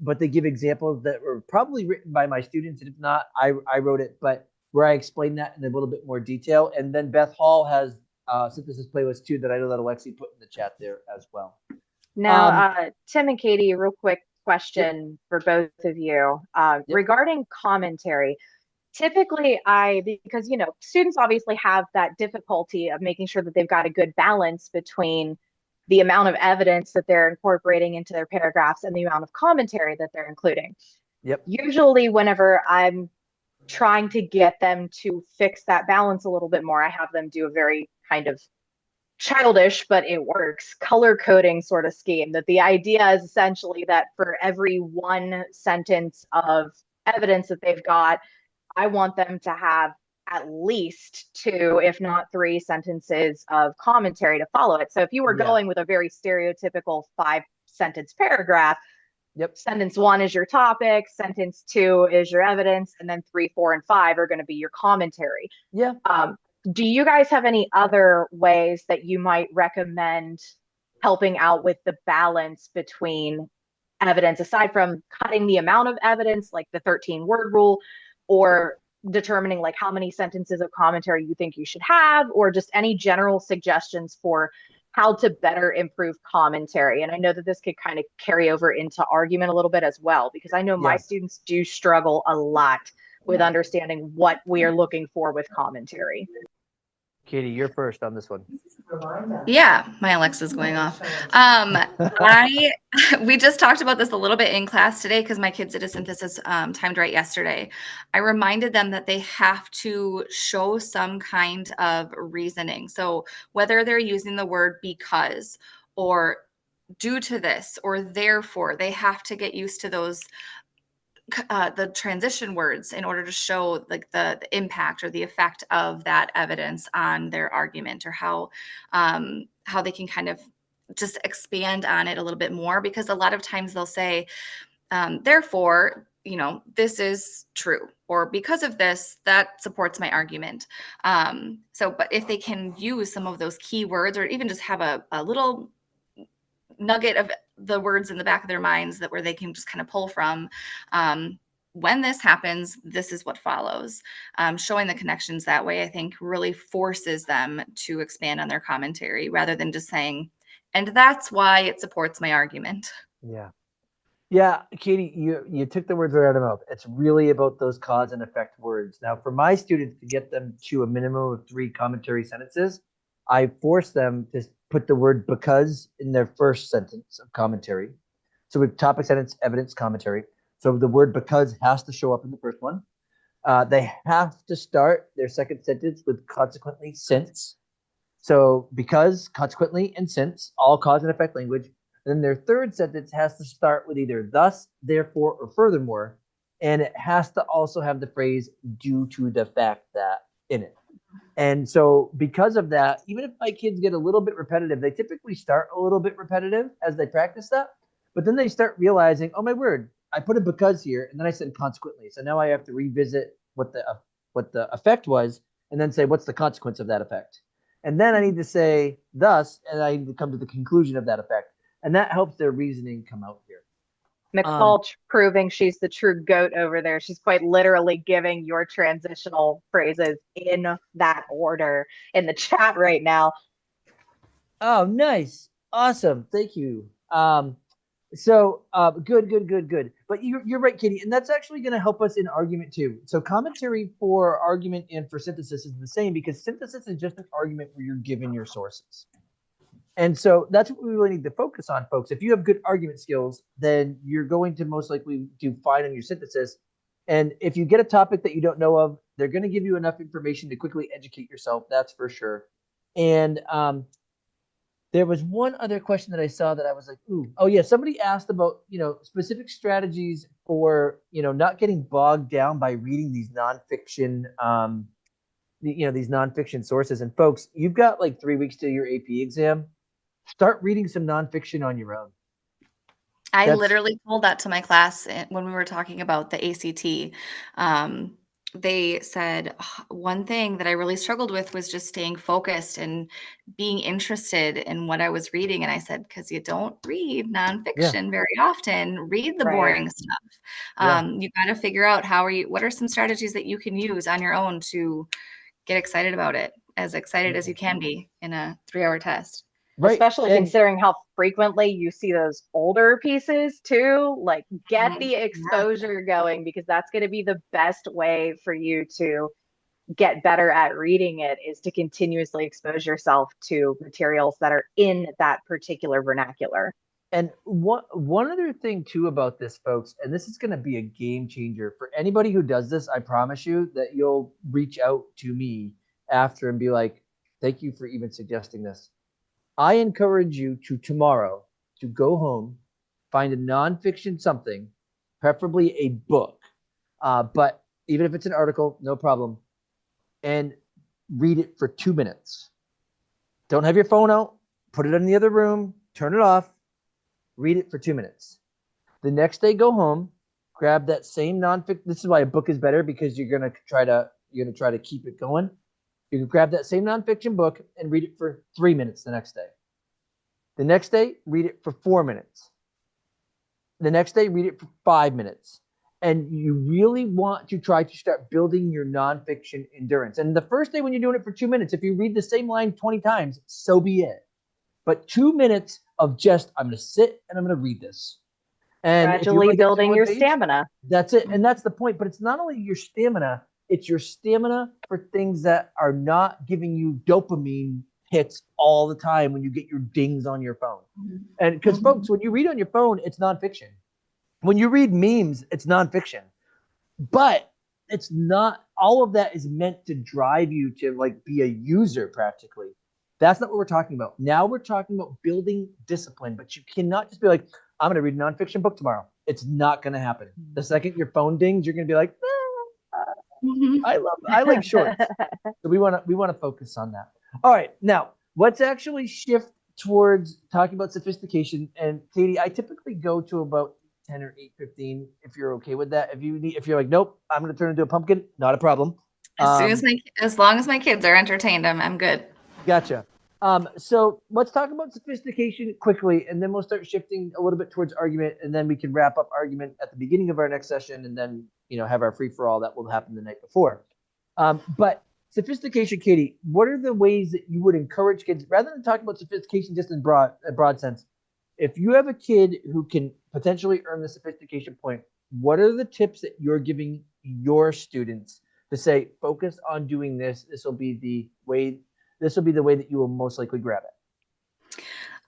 A: But they give examples that were probably written by my students. And if not, I wrote it, but where I explain that in a little bit more detail. And then Beth Hall has synthesis playlist too that I know that Alexi put in the chat there as well.
C: Now,
A: Um,
C: Timm and Kaytie, real quick
A: yep,
C: question for both of you
A: yep,
C: regarding commentary. Typically, because students obviously have that difficulty of making sure that they've got a good balance between the amount of evidence that they're incorporating into their paragraphs and the amount of commentary that they're including.
A: yep,
C: Usually, whenever I'm trying to get them to fix that balance a little bit more, I have them do a very kind of childish, but it works, color coding sort of scheme. That the idea is essentially that for every one sentence of evidence that they've got, I want them to have at least two, if not three sentences of commentary to follow it. So if you were
A: yeah,
C: going with a very stereotypical 5 sentence paragraph,
A: yep,
C: sentence one is your topic, sentence two is your evidence, and then three, four, and five are going to be your commentary.
A: yeah.
C: Do you guys have any other ways that you might recommend helping out with the balance between evidence, aside from cutting the amount of evidence, like the 13-word rule, or determining like how many sentences of commentary you think you should have, or just any general suggestions for how to better improve commentary. And I know that this could kind of carry over into argument a little bit as well, because I know my
A: Yeah.
C: students do struggle a lot with understanding what we are looking for with commentary.
A: Kaytie, you're first on this one.
B: Yeah, my Alexa's going off. We just talked about this a little bit in class today because my kids did a synthesis timed right yesterday. I reminded them that they have to show some kind of reasoning. So whether they're using the word because or due to this or therefore, they have to get used to those the transition words in order to show like the impact or the effect of that evidence on their argument, or how they can kind of just expand on it a little bit more, because a lot of times they'll say, therefore, this is true, or because of this, that supports my argument. But if they can use some of those key words, or even just have a little nugget of the words in the back of their minds that where they can just kind of pull from, when this happens, this is what follows. Showing the connections that way, I think, really forces them to expand on their commentary rather than just saying, and that's why it supports my argument.
A: Yeah. Yeah, Kaytie, you took the words right out of my mouth. It's really about those cause and effect words. Now, for my students to get them to a minimum of 3 commentary sentences, I force them to put the word because in their first sentence of commentary. So we have topic, sentence, evidence, commentary. So the word because has to show up in the first one. They have to start their second sentence with consequently, since. So because, consequently, and since, all cause and effect language. And then their third sentence has to start with either thus, therefore, or furthermore. And it has to also have the phrase due to the fact that in it. And so because of that, even if my kids get a little bit repetitive, they typically start a little bit repetitive as they practice that. But then they start realizing, oh my word, I put a because here, and then I said consequently. So now I have to revisit what the effect was, and then say what's the consequence of that effect. And then I need to say thus, and I need to come to the conclusion of that effect. And that helps their reasoning come out here.
C: McFall proving she's the true goat over there. She's quite literally giving your transitional phrases in that order in the chat right now.
A: Oh, nice. Awesome. Thank you. Good. But you're right, Kaytie, and that's actually going to help us in argument too. So commentary for argument and for synthesis is the same, because synthesis is just an argument where you're given your sources. And so that's what we really need to focus on, folks. If you have good argument skills, then you're going to most likely do fine in your synthesis. And if you get a topic that you don't know of, they're going to give you enough information to quickly educate yourself. That's for sure. And there was one other question that I saw that I was like, ooh, oh yeah, somebody asked about, specific strategies for, not getting bogged down by reading these nonfiction, these nonfiction sources. And folks, you've got like 3 weeks to your AP exam. Start reading some nonfiction on your own.
B: I literally told that to my class when we were talking about the ACT. They said, one thing that I really struggled with was just staying focused and being interested in what I was reading. And I said, because you don't read nonfiction very often, read the boring stuff. You got to figure out what are some strategies that you can use on your own to get excited about it, as excited as you can be in a 3-hour test.
C: Right. Especially considering how frequently you see those older pieces too. Like, get the exposure going, because that's going to be the best way for you to get better at reading it, is to continuously expose yourself to materials that are in that particular vernacular.
A: And one other thing too about this, folks, and this is going to be a game changer for anybody who does this. I promise you that you'll reach out to me after and be like, thank you for even suggesting this. I encourage you to tomorrow to go home, find a nonfiction something, preferably a book, but even if it's an article, no problem, and read it for 2 minutes. Don't have your phone out. Put it in the other room. Turn it off. Read it for 2 minutes. The next day, go home, grab that same nonfiction. This is why a book is better, because you're gonna try to keep it going. You can grab that same nonfiction book and read it for 3 minutes the next day. The next day, read it for 4 minutes. The next day, read it for 5 minutes. And you really want to try to start building your nonfiction endurance. And the first day when you're doing it for 2 minutes, if you read the same line 20 times, so be it. but 2 minutes of just, I'm going to sit and I'm going to read this. And if you
C: Gradually
A: only get to
C: building
A: one
C: your
A: page,
C: stamina.
A: that's it. And that's the point. But it's not only your stamina, it's your stamina for things that are not giving you dopamine hits all the time when you get your dings on your phone. And because folks, when you read on your phone, it's nonfiction. When you read memes, it's nonfiction. But it's not, all of that is meant to drive you to like be a user practically. That's not what we're talking about. Now we're talking about building discipline, but you cannot just be like, I'm going to read a nonfiction book tomorrow. It's not going to happen. The second your phone dings, you're going to be like, I like shorts. So we want to focus on that. All right. Now let's actually shift towards talking about sophistication. And Kaytie, I typically go to about 10 or 8:15 if you're okay with that. If you're like, nope, I'm going to turn into a pumpkin, not a problem.
B: As long as my kids are entertained, I'm good.
A: Gotcha. So let's talk about sophistication quickly, and then we'll start shifting a little bit towards argument, and then we can wrap up argument at the beginning of our next session, and then have our free for all that will happen the night before. But sophistication, Kaytie, what are the ways that you would encourage kids, rather than talking about sophistication just in a broad sense? If you have a kid who can potentially earn the sophistication point, what are the tips that you're giving your students to say, focus on doing this? This will be the way that you will most likely grab it.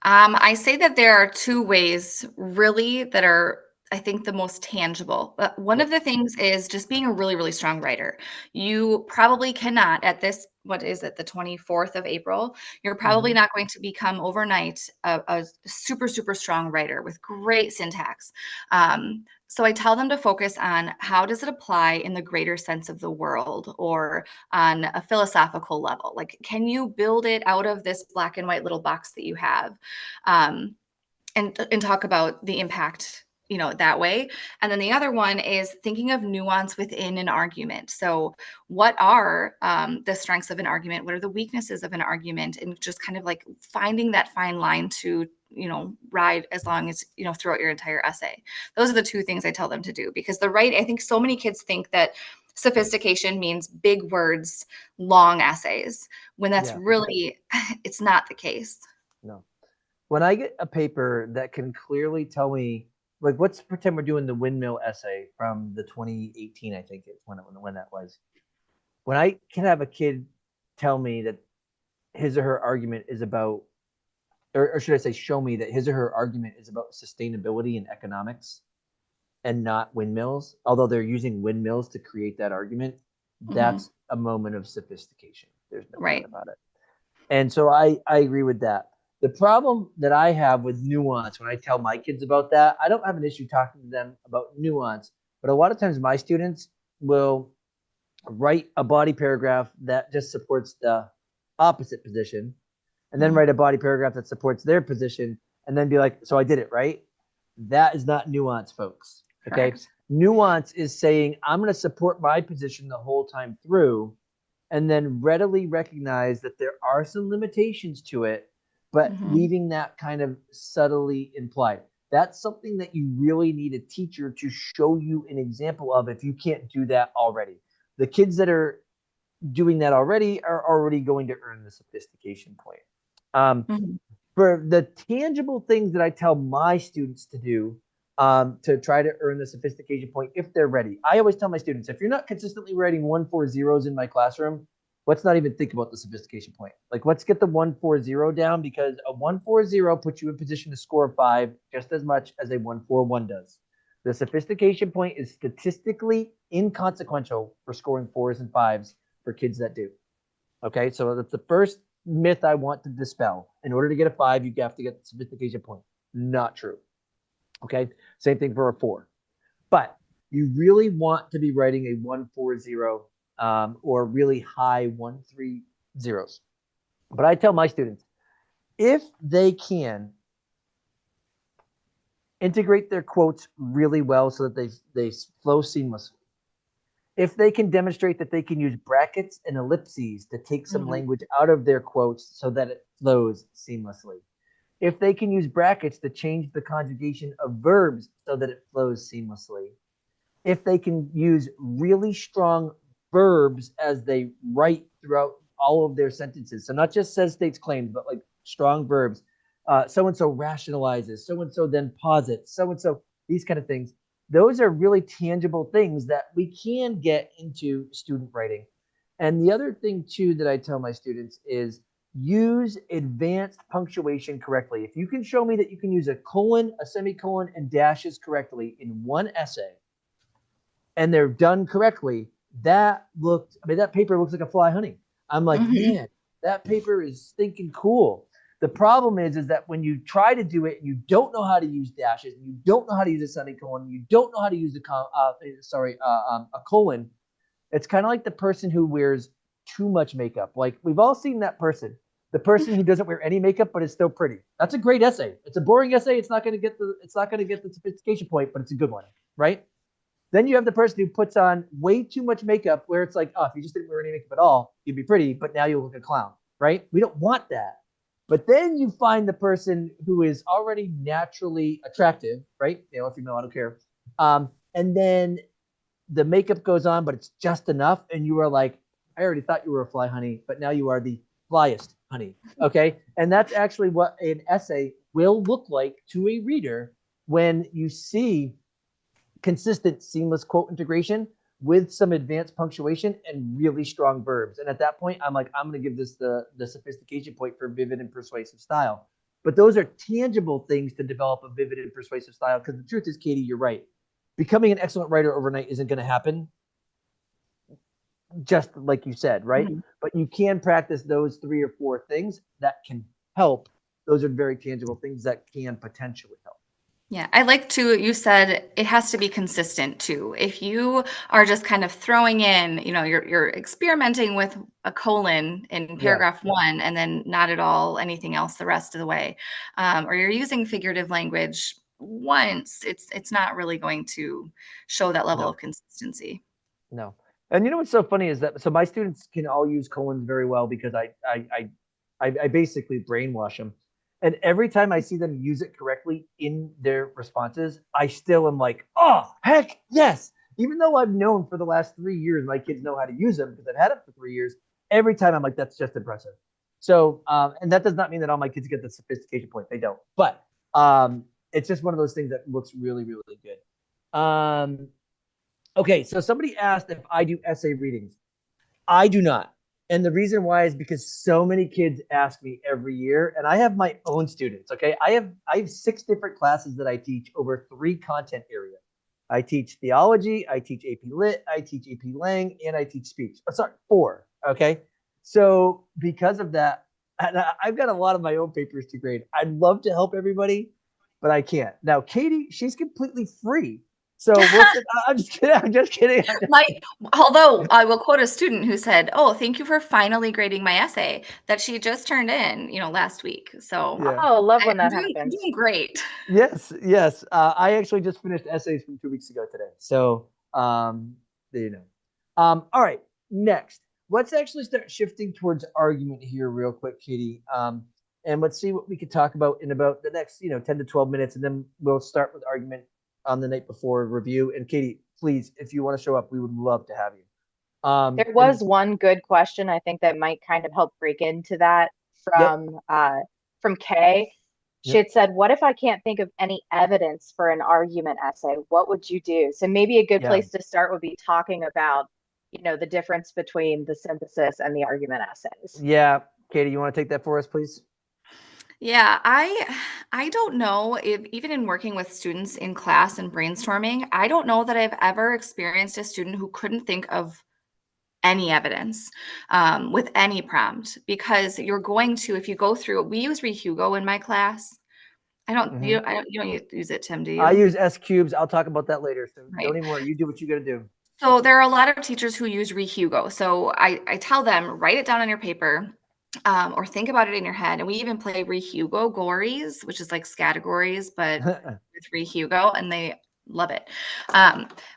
B: I say that there are two ways really that are, I think, the most tangible. But one of the things is just being a really, really strong writer. You probably cannot at this, what is it, the 24th of April, you're probably not going to become overnight a super, super strong writer with great syntax. So I tell them to focus on how does it apply in the greater sense of the world or on a philosophical level? Like, can you build it out of this black and white little box that you have? And talk about the impact that way. And then the other one is thinking of nuance within an argument. So what are the strengths of an argument? What are the weaknesses of an argument? And just kind of like finding that fine line to ride as long as throughout your entire essay. Those are the two things I tell them to do, because I think so many kids think that sophistication means big words, long essays, when that's really, it's not the case.
A: No. When I get a paper that can clearly tell me, like, let's pretend we're doing the windmill essay from the 2018, I think it's when that was. When I can have a kid tell me that his or her argument is about, or should I say, show me that his or her argument is about sustainability and economics and not windmills, although they're using windmills to create that argument, that's a moment of sophistication. There's no doubt about it. And so I agree with that. The problem that I have with nuance, when I tell my kids about that, I don't have an issue talking to them about nuance, but a lot of times my students will write a body paragraph that just supports the opposite position, and then write a body paragraph that supports their position, and then be like, so I did it, right? That is not nuance, folks. Okay. Correct. Nuance is saying, I'm going to support my position the whole time through, and then readily recognize that there are some limitations to it, but leaving that kind of subtly implied. That's something that you really need a teacher to show you an example of if you can't do that already. The kids that are doing that already are already going to earn the sophistication point. For the tangible things that I tell my students to do to try to earn the sophistication point, if they're ready, I always tell my students, if you're not consistently writing 140s in my classroom, let's not even think about the sophistication point. Like, let's get the 140 down, because a 140 puts you in position to score a 5 just as much as a 141 does. The sophistication point is statistically inconsequential for scoring 4s and 5s for kids that do. Okay, so that's the first myth I want to dispel. In order to get a 5, you have to get the sophistication point. Not true. Okay, same thing for a 4. But you really want to be writing a 140 or really high 130s. But I tell my students, if they can integrate their quotes really well so that they flow seamlessly, if they can demonstrate that they can use brackets and ellipses to take some language out of their quotes so that it flows seamlessly, if they can use brackets to change the conjugation of verbs so that it flows seamlessly, if they can use really strong verbs as they write throughout all of their sentences, so not just says, states, claims, but like strong verbs, So-and-so rationalizes, so-and-so then posits, so-and-so, these kind of things. Those are really tangible things that we can get into student writing. And the other thing too that I tell my students is use advanced punctuation correctly. If you can show me that you can use a colon, a semicolon, and dashes correctly in one essay, and they're done correctly, that paper looks like a fly honey. I'm like, man, that paper is stinking cool. The problem is that when you try to do it, you don't know how to use dashes, you don't know how to use a semicolon, you don't know how to use a colon. It's kind of like the person who wears too much makeup. Like, we've all seen that person, the person who doesn't wear any makeup but is still pretty. That's a great essay. It's a boring essay. It's not going to get the sophistication point, but it's a good one, right? Then you have the person who puts on way too much makeup, where it's like, oh, if you just didn't wear any makeup at all, you'd be pretty, but now you look like a clown, right? We don't want that. But then you find the person who is already naturally attractive, right? Male or female, I don't care. And then the makeup goes on, but it's just enough. And you are like, I already thought you were a fly honey, but now you are the flyest honey. Okay. And that's actually what an essay will look like to a reader when you see consistent, seamless quote integration with some advanced punctuation and really strong verbs. And at that point, I'm like, I'm going to give this the sophistication point for vivid and persuasive style. But those are tangible things to develop a vivid and persuasive style. Because the truth is, Kaytie, you're right. Becoming an excellent writer overnight isn't going to happen, just like you said, right? Mm-hmm. But you can practice those 3 or 4 things that can help. Those are very tangible things that can potentially help.
B: Yeah, I like to, you said it has to be consistent too. If you are just kind of throwing in, you're experimenting with a colon in paragraph 1 and then not at all anything else the rest of the way, or you're using figurative language once, it's not really going to show that level of consistency.
A: No. And what's so funny is that, so my students can all use colons very well because I basically brainwash them. And every time I see them use it correctly in their responses, I still am like, oh, heck yes. Even though I've known for the last 3 years, my kids know how to use them because I've had them for 3 years. Every time I'm like, that's just impressive. So, and that does not mean that all my kids get the sophistication point. They don't. But it's just one of those things that looks really, really good. Okay, so somebody asked if I do essay readings. I do not. And the reason why is because so many kids ask me every year, and I have my own students, okay? I have 6 different classes that I teach over 3 content areas. I teach theology, I teach AP Lit, I teach AP Lang, and I teach speech. Oh, sorry, 4, okay? So because of that, and I've got a lot of my own papers to grade. I'd love to help everybody, but I can't. Now, Kaytie, she's completely free. So I'm just kidding.
B: Although I will quote a student who said, "Oh, thank you for finally grading my essay that she just turned in, last week." So,
C: oh, love when that happens.
B: I'm doing great.
A: Yes. I actually just finished essays from 2 weeks ago today. So, there you know. All right. Next, let's actually start shifting towards argument here, real quick, Kaytie. And let's see what we could talk about in about the next, 10 to 12 minutes, and then we'll start with argument on the night before review. And Kaytie, please, if you want to show up, we would love to have you.
C: There was one good question I think that might kind of help break into that from Kay. She had said, what if I can't think of any evidence for an argument essay? What would you do? So maybe a good place to start would be talking about, the difference between the synthesis and the argument essays.
A: Yeah. Kaytie, you want to take that for us, please?
B: Yeah, I don't know if, even in working with students in class and brainstorming, I don't know that I've ever experienced a student who couldn't think of any evidence with any prompt, because you're going to, if you go through, we use Rehugo in my class. You don't use it, Tim, do you?
A: I use S cubes. I'll talk about that later. So don't even worry. You do what you got to do.
B: So there are a lot of teachers who use Rehugo. So I tell them, write it down on your paper. Or think about it in your head. And we even play Rehugo Gories, which is like categories, but with Rehugo, and they love it.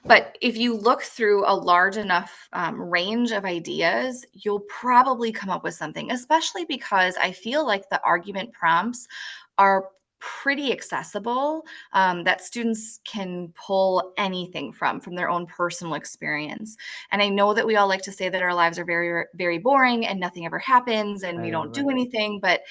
B: But if you look through a large enough range of ideas, you'll probably come up with something, especially because I feel like the argument prompts are pretty accessible, that students can pull anything from their own personal experience. And I know that we all like to say that our lives are very, very boring and nothing ever happens and we don't do anything, but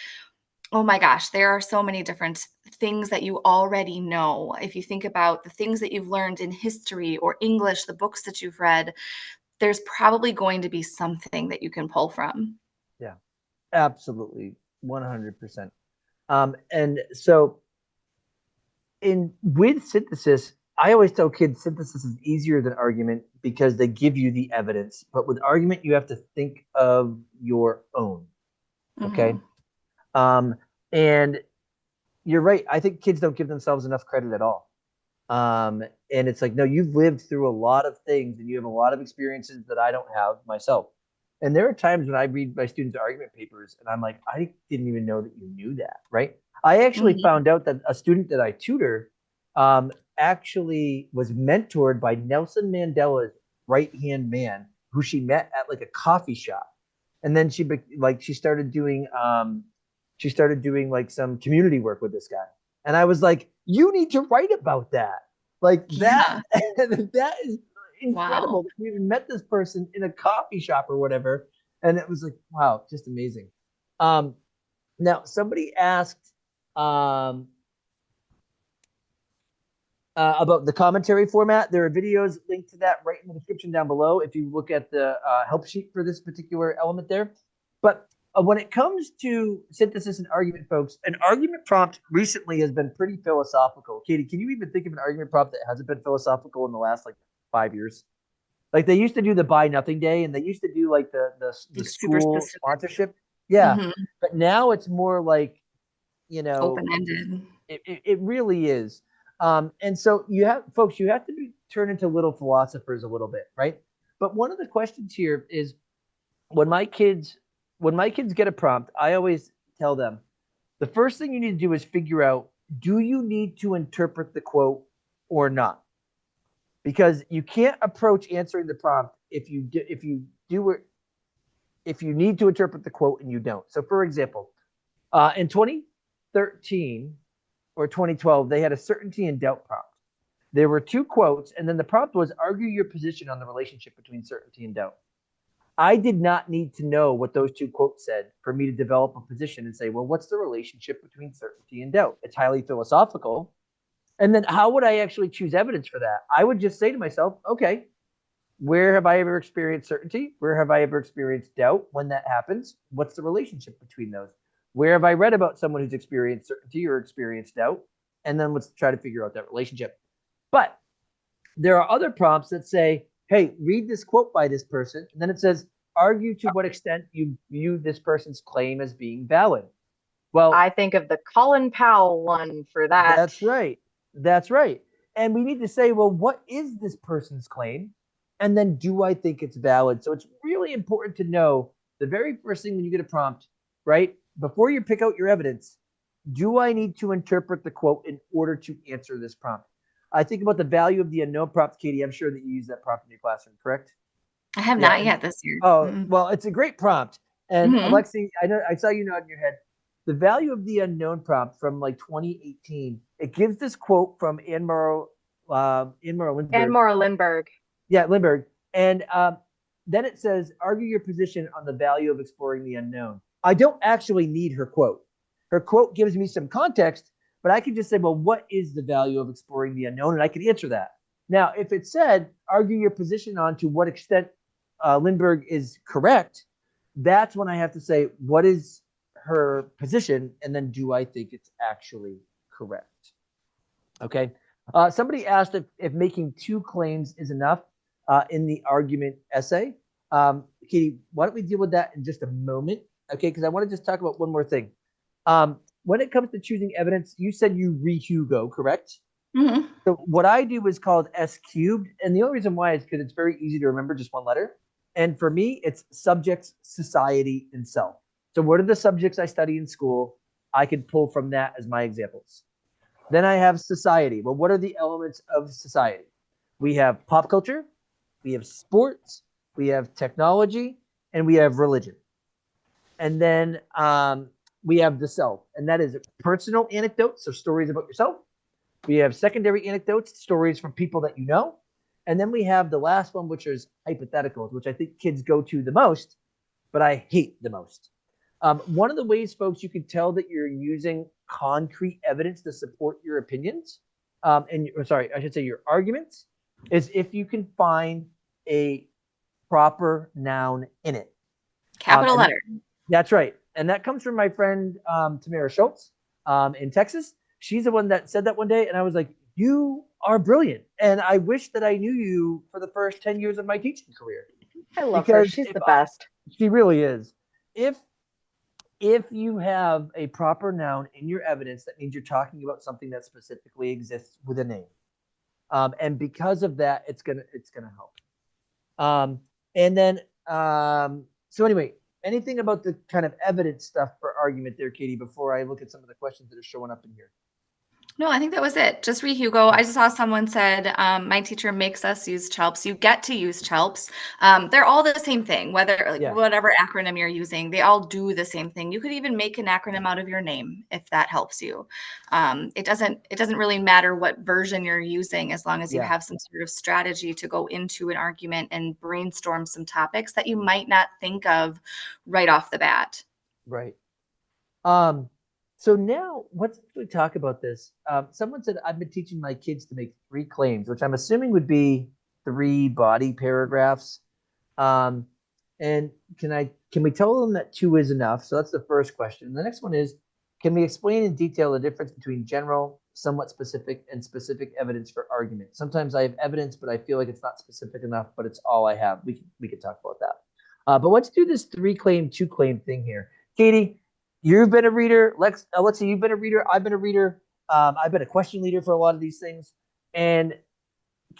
B: Oh my gosh, there are so many different things that you already know. If you think about the things that you've learned in history or English, the books that you've read, there's probably going to be something that you can pull from.
A: Yeah, absolutely. 100%. And so with synthesis, I always tell kids synthesis is easier than argument because they give you the evidence. But with argument, you have to think of your own. Okay.
B: Mhm.
A: Um, and you're right. I think kids don't give themselves enough credit at all. And it's like, no, you've lived through a lot of things and you have a lot of experiences that I don't have myself. And there are times when I read my students' argument papers and I'm like, I didn't even know that you knew that, right? I actually
B: Mhm.
A: found out that a student that I tutor actually was mentored by Nelson Mandela's right hand man, who she met at like a coffee shop. And then she started doing like some community work with this guy. And I was like, you need to write about that. Like that,
B: Yeah.
A: that is incredible
B: Wow.
A: that we even met this person in a coffee shop or whatever. And it was like, wow, just amazing. Um, Now somebody asked um, about the commentary format. There are videos linked to that right in the description down below if you look at the help sheet for this particular element there. But when it comes to synthesis and argument, folks, an argument prompt recently has been pretty philosophical. Kaytie, can you even think of an argument prompt that hasn't been philosophical in the last like 5 years? Like they used to do the buy nothing day, and they used to do like the
B: Like super
A: school
B: specific.
A: sponsorship. Yeah,
B: Mhm.
A: but now it's more like you know
B: Open-ended.
A: it really is. And so you have folks, you have to turn into little philosophers a little bit, right? But one of the questions here is when my kids when my kids get a prompt, I always tell them the first thing you need to do is figure out, do you need to interpret the quote or not? Because you can't approach answering the prompt if you need to interpret the quote and you don't. So for example, in 2013 or 2012, they had a certainty and doubt prompt. There were two quotes, and then the prompt was argue your position on the relationship between certainty and doubt. I did not need to know what those two quotes said for me to develop a position and say, well, what's the relationship between certainty and doubt? It's highly philosophical. And then how would I actually choose evidence for that? I would just say to myself, okay, where have I ever experienced certainty? Where have I ever experienced doubt? When that happens, what's the relationship between those? Where have I read about someone who's experienced certainty or experienced doubt? And then let's try to figure out that relationship. But there are other prompts that say, hey, read this quote by this person. And then it says, argue to what extent you view this person's claim as being valid. Well,
C: I think of the Colin Powell one for that.
A: that's right. That's right. And we need to say, well, what is this person's claim? And then do I think it's valid? So it's really important to know the very first thing when you get a prompt, right? Before you pick out your evidence, do I need to interpret the quote in order to answer this prompt? I think about the value of the unknown prompt, Kaytie. I'm sure that you use that prompt in your classroom, correct?
B: I have
A: Yeah.
B: not yet this year.
A: Oh,
B: Mm.
A: well, it's a great prompt. And
B: Mhm.
A: Alexi, I know I saw you nod in your head. The value of the unknown prompt from like 2018, it gives this quote from Anne Morrow
C: And
A: Lindbergh.
C: Maura Lindbergh.
A: Yeah, Lindbergh. And then it says, argue your position on the value of exploring the unknown. I don't actually need her quote. Her quote gives me some context, but I can just say, well, what is the value of exploring the unknown? And I can answer that. Now, if it said, argue your position on to what extent Lindbergh is correct, that's when I have to say, what is her position? And then do I think it's actually correct? Okay. Somebody asked if making two claims is enough in the argument essay. Kaytie, why don't we deal with that in just a moment? Okay, because I want to just talk about one more thing. When it comes to choosing evidence, you said you re-Hugo, correct?
B: Mhm.
A: So what I do is called S cubed, and the only reason why is because it's very easy to remember just one letter. And for me, it's subjects, society, and self. So what are the subjects I study in school? I could pull from that as my examples. Then I have society. Well, what are the elements of society? We have pop culture, we have sports, we have technology, and we have religion. And then we have the self, and that is personal anecdotes, so stories about yourself. We have secondary anecdotes, stories from people that you know. And then we have the last one, which is hypotheticals, which I think kids go to the most, but I hate the most. One of the ways, folks, you can tell that you're using concrete evidence to support your opinions, I should say your arguments, is if you can find a proper noun in it.
B: Capital letter.
A: That's right. And that comes from my friend Tamara Schultz in Texas. She's the one that said that one day, and I was like, you are brilliant. And I wish that I knew you for the first 10 years of my teaching career.
C: I love her. She's the best.
A: She really is. If you have a proper noun in your evidence, that means you're talking about something that specifically exists with a name. And because of that, it's gonna help. So anyway, anything about the kind of evidence stuff for argument there, Kaytie, before I look at some of the questions that are showing up in here?
B: No, I think that was it. Just read Hugo. I just saw someone said, my teacher makes us use CHELPs. You get to use CHELPs. They're all the same thing, whether whatever acronym you're using, they all do the same thing. You could even make an acronym out of your name if that helps you. It doesn't really matter what version you're using, as long as you have some sort of strategy to go into an argument and brainstorm some topics that you might not think of right off the bat.
A: Right. So now let's talk about this. Someone said, I've been teaching my kids to make 3 claims, which I'm assuming would be 3 body paragraphs. And can we tell them that 2 is enough? So that's the first question. The next one is, can we explain in detail the difference between general, somewhat specific, and specific evidence for argument? Sometimes I have evidence, but I feel like it's not specific enough, but it's all I have. We could talk about that. But let's do this 3 claim, 2 claim thing here. Kaytie, you've been a reader. Let's say you've been a reader. I've been a reader. I've been a question leader for a lot of these things. And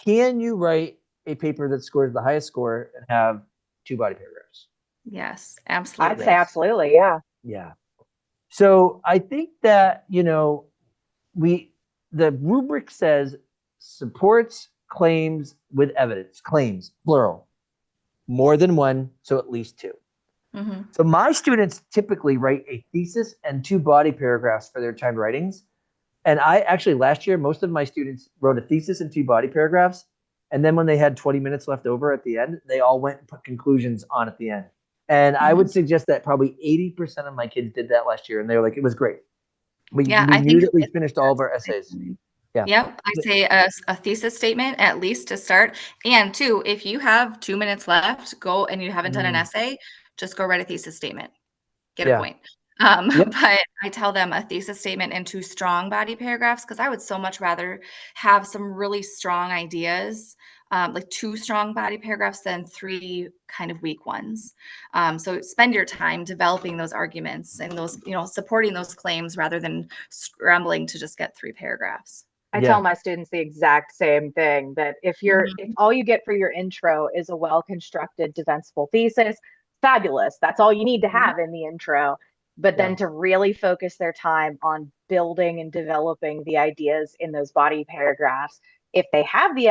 A: can you write a paper that scores the highest score and have 2 body paragraphs?
B: Yes, absolutely.
C: I'd say absolutely, yeah.
A: Yeah. So I think that, the rubric says supports claims with evidence. Claims, plural. More than 1, so at least 2.
B: Mm-hmm.
A: So my students typically write a thesis and 2 body paragraphs for their timed writings. And I actually, last year, most of my students wrote a thesis and 2 body paragraphs. And then when they had 20 minutes left over at the end, they all went and put conclusions on at the end. And I would suggest that probably 80% of my kids did that last year. And they were like, it was great. We knew that we finished all of our essays. Yeah.
B: Yep. I say a thesis statement at least to start. And 2, if you have 2 minutes left, go and you haven't done an essay, just go write a thesis statement. Get a point. But I tell them a thesis statement and 2 strong body paragraphs, because I would so much rather have some really strong ideas, like 2 strong body paragraphs than 3 kind of weak ones. So spend your time developing those arguments and those, supporting those claims rather than scrambling to just get 3 paragraphs.
C: I tell my students the exact same thing, that if all you get for your intro is a well-constructed defensible thesis, fabulous. That's all you need to have in the intro. But then to really focus their time on building and developing the ideas in those body paragraphs, if they have the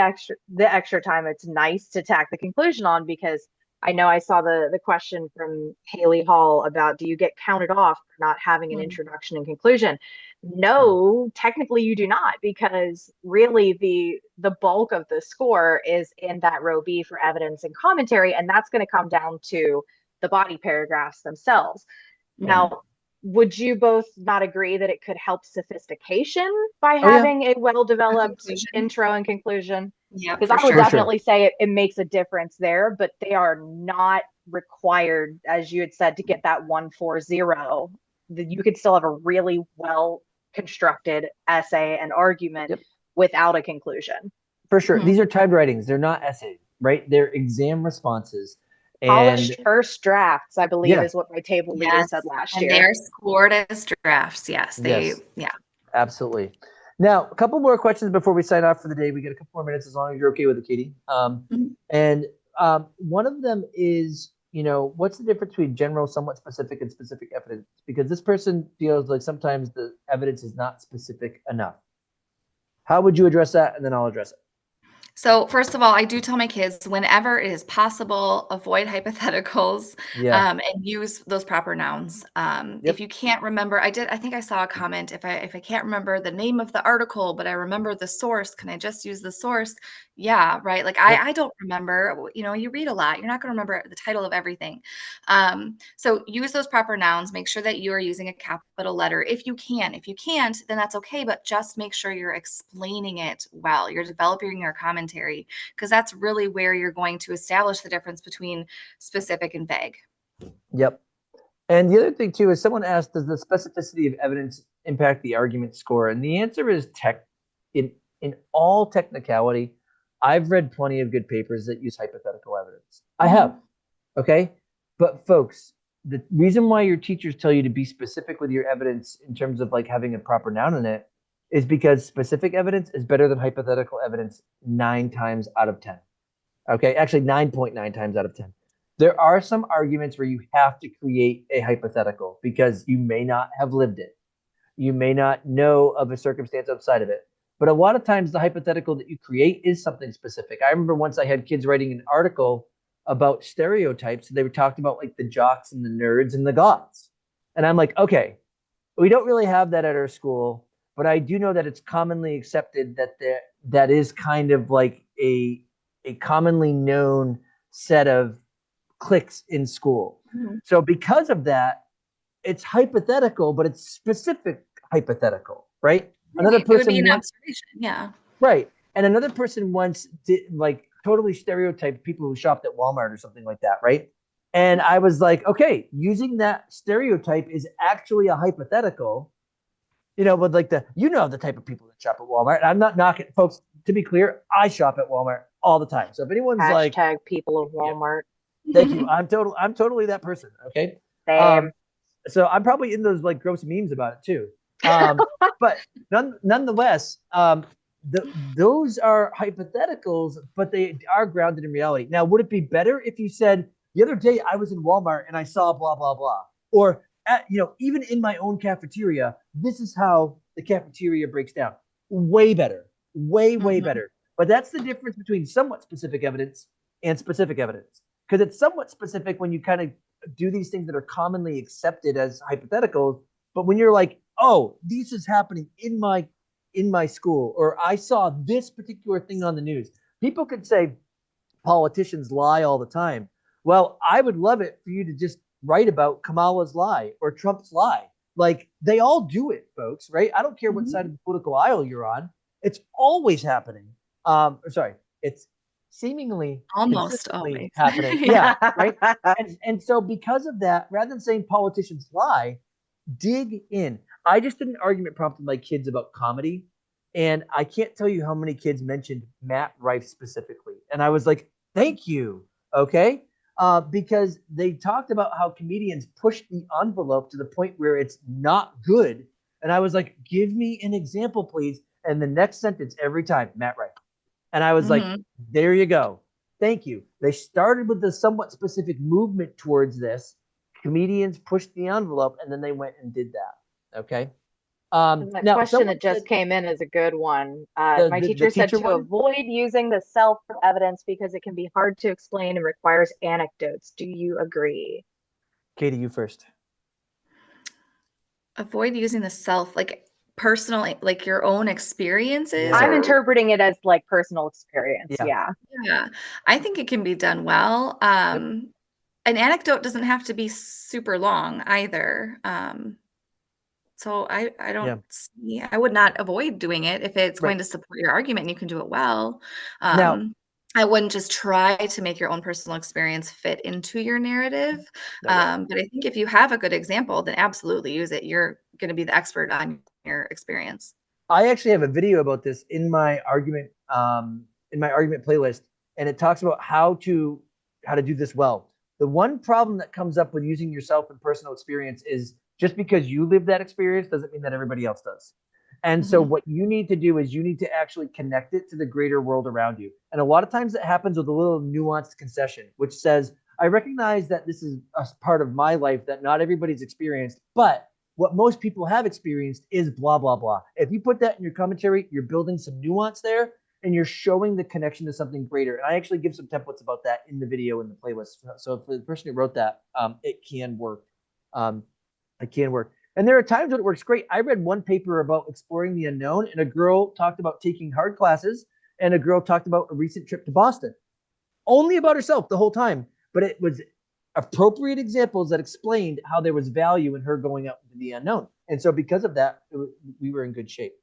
C: extra time, it's nice to tack the conclusion on, because I know I saw the question from Haley Hall about, do you get counted off for not having an introduction and conclusion? No, technically you do not, because really the bulk of the score is in that row B for evidence and commentary, and that's going to come down to the body paragraphs themselves. Now, would you both not agree that it could help sophistication by having a well-developed intro and conclusion?
B: Yeah,
C: because I would definitely say it makes a difference there, but they are not required, as you had said, to get that 140. You could still have a really well-constructed essay and argument without a conclusion.
A: For sure. These are timed writings. They're not essays, right? They're exam responses.
C: Polished first drafts, I believe, is what my table leader said last year.
B: And they're scored as drafts. Yes.
A: Absolutely. Now, a couple more questions before we sign off for the day. We get a couple more minutes, as long as you're okay with it, Kaytie. And one of them is, what's the difference between general, somewhat specific, and specific evidence? Because this person feels like sometimes the evidence is not specific enough. How would you address that? And then I'll address it.
B: So first of all, I do tell my kids whenever it is possible, avoid hypotheticals,
A: Yeah.
B: and use those proper nouns. If
A: Yep.
B: you can't remember, I think I saw a comment. If I can't remember the name of the article, but I remember the source, can I just use the source? Yeah, right. Like
A: Yep.
B: I don't remember. You read a lot. You're not going to remember the title of everything. So use those proper nouns. Make sure that you are using a capital letter if you can. If you can't, then that's okay. But just make sure you're explaining it well. You're developing your commentary because that's really where you're going to establish the difference between specific and vague.
A: Yep. And the other thing too is someone asked, does the specificity of evidence impact the argument score? And the answer is in all technicality, I've read plenty of good papers that use hypothetical evidence. I have. Okay. But folks, the reason why your teachers tell you to be specific with your evidence in terms of like having a proper noun in it is because specific evidence is better than hypothetical evidence 9 times out of 10. Okay. Actually, 9.9 times out of 10. There are some arguments where you have to create a hypothetical because you may not have lived it. You may not know of a circumstance outside of it. But a lot of times the hypothetical that you create is something specific. I remember once I had kids writing an article about stereotypes. They were talked about like the jocks and the nerds and the goths. And I'm like, okay, we don't really have that at our school, but I do know that it's commonly accepted that that is kind of like a commonly known set of cliques in school.
B: Mhm.
A: So because of that, it's hypothetical, but it's specific hypothetical, right? Another
B: It would be
A: person
B: an
A: once,
B: observation. Yeah.
A: right? And another person once did like totally stereotyped people who shopped at Walmart or something like that, right? And I was like, okay, using that stereotype is actually a hypothetical, with like the type of people that shop at Walmart. And I'm not knocking, folks. To be clear, I shop at Walmart all the time. So if anyone's like,
C: Hashtag people of Walmart.
A: thank you, I'm totally that person. Okay.
C: Same.
A: So I'm probably in those like gross memes about it too. But nonetheless, those are hypotheticals, but they are grounded in reality. Now, would it be better if you said the other day I was in Walmart and I saw blah blah blah, or even in my own cafeteria, this is how the cafeteria breaks down? Way better, way better. But that's the difference between somewhat specific evidence and specific evidence, because it's somewhat specific when you kind of do these things that are commonly accepted as hypotheticals. But when you're like, oh, this is happening in my school, or I saw this particular thing on the news. People could say politicians lie all the time. Well, I would love it for you to just write about Kamala's lie or Trump's lie. Like, they all do it, folks, right? I don't care what side of the political aisle you're on. It's always happening. It's seemingly
B: Almost
A: consistently
B: always.
A: happening. Yeah, right. And so because of that, rather than saying politicians lie, dig in. I just did an argument prompt with my kids about comedy, and I can't tell you how many kids mentioned Matt Rife specifically. And I was like, thank you. Okay. Because they talked about how comedians push the envelope to the point where it's not good. And I was like, give me an example, please. And the next sentence every time, Matt Rife. And I was like, there you go. Thank you. They started with the somewhat specific movement towards this. Comedians pushed the envelope, and then they went and did that. Okay.
C: That
A: Now,
C: question that just came in is a good one. My teacher said
A: teacher
C: to
A: one?
C: avoid using the self for evidence because it can be hard to explain and requires anecdotes. Do you agree?
A: Kaytie, you first.
B: Avoid using the self, like personal, like your own experiences.
A: Yeah.
C: I'm interpreting it as like personal experience.
A: Yeah.
B: Yeah, I think it can be done well. An anecdote doesn't have to be super long either. So I don't see, I would not avoid doing it if it's going
A: Right.
B: to support your argument and you can do it well.
A: Now,
B: I wouldn't just try to make your own personal experience fit into your narrative. But I think if you have a good example, then absolutely use it. You're going to be the expert on your experience.
A: I actually have a video about this in my argument playlist, and it talks about how to do this well. The one problem that comes up with using yourself and personal experience is just because you live that experience doesn't mean that everybody else does. And so what you need to do is you need to actually connect it to the greater world around you. And a lot of times it happens with a little nuanced concession, which says, I recognize that this is a part of my life that not everybody's experienced, but what most people have experienced is blah, blah, blah. If you put that in your commentary, you're building some nuance there. and you're showing the connection to something greater. And I actually give some templates about that in the video in the playlist. So for the person who wrote that, it can work. It can work. And there are times when it works great. I read one paper about exploring the unknown, and a girl talked about taking hard classes, and a girl talked about a recent trip to Boston. Only about herself the whole time, but it was appropriate examples that explained how there was value in her going out into the unknown. And so because of that, we were in good shape.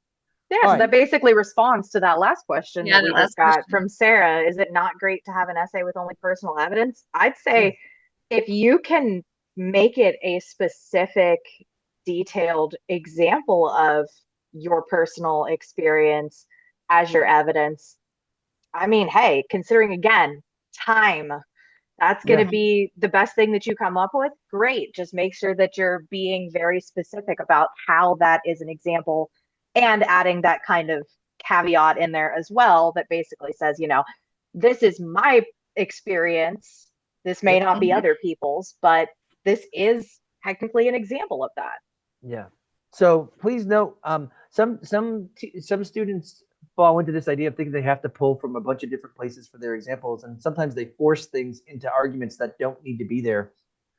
C: Yeah,
A: All
C: so
A: right.
C: that basically responds to that last question
B: Yeah,
C: that we
B: the last
C: just got
B: question.
C: from Sarah. Is it not great to have an essay with only personal evidence? I'd say if you can make it a specific, detailed example of your personal experience as your evidence, I mean, hey, considering again, time, that's going
A: Yeah.
C: to be the best thing that you come up with. Great. Just make sure that you're being very specific about how that is an example and adding that kind of caveat in there as well that basically says, this is my experience. This may
A: Yep.
C: not be other people's, but this is technically an example of that.
A: Yeah. So please note, some students fall into this idea of thinking they have to pull from a bunch of different places for their examples, and sometimes they force things into arguments that don't need to be there.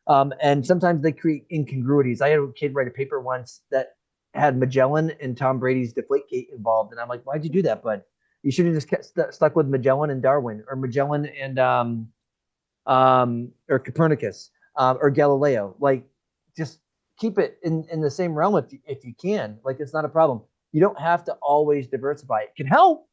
A: And sometimes they create incongruities. I had a kid write a paper once that had Magellan and Tom Brady's Deflategate involved, and I'm like, "Why'd you do that, bud? You should have just stuck with Magellan and Darwin, or Magellan and or Copernicus, or Galileo. Like, just keep it in the same realm if you can. Like, it's not a problem. You don't have to always diversify. It can help,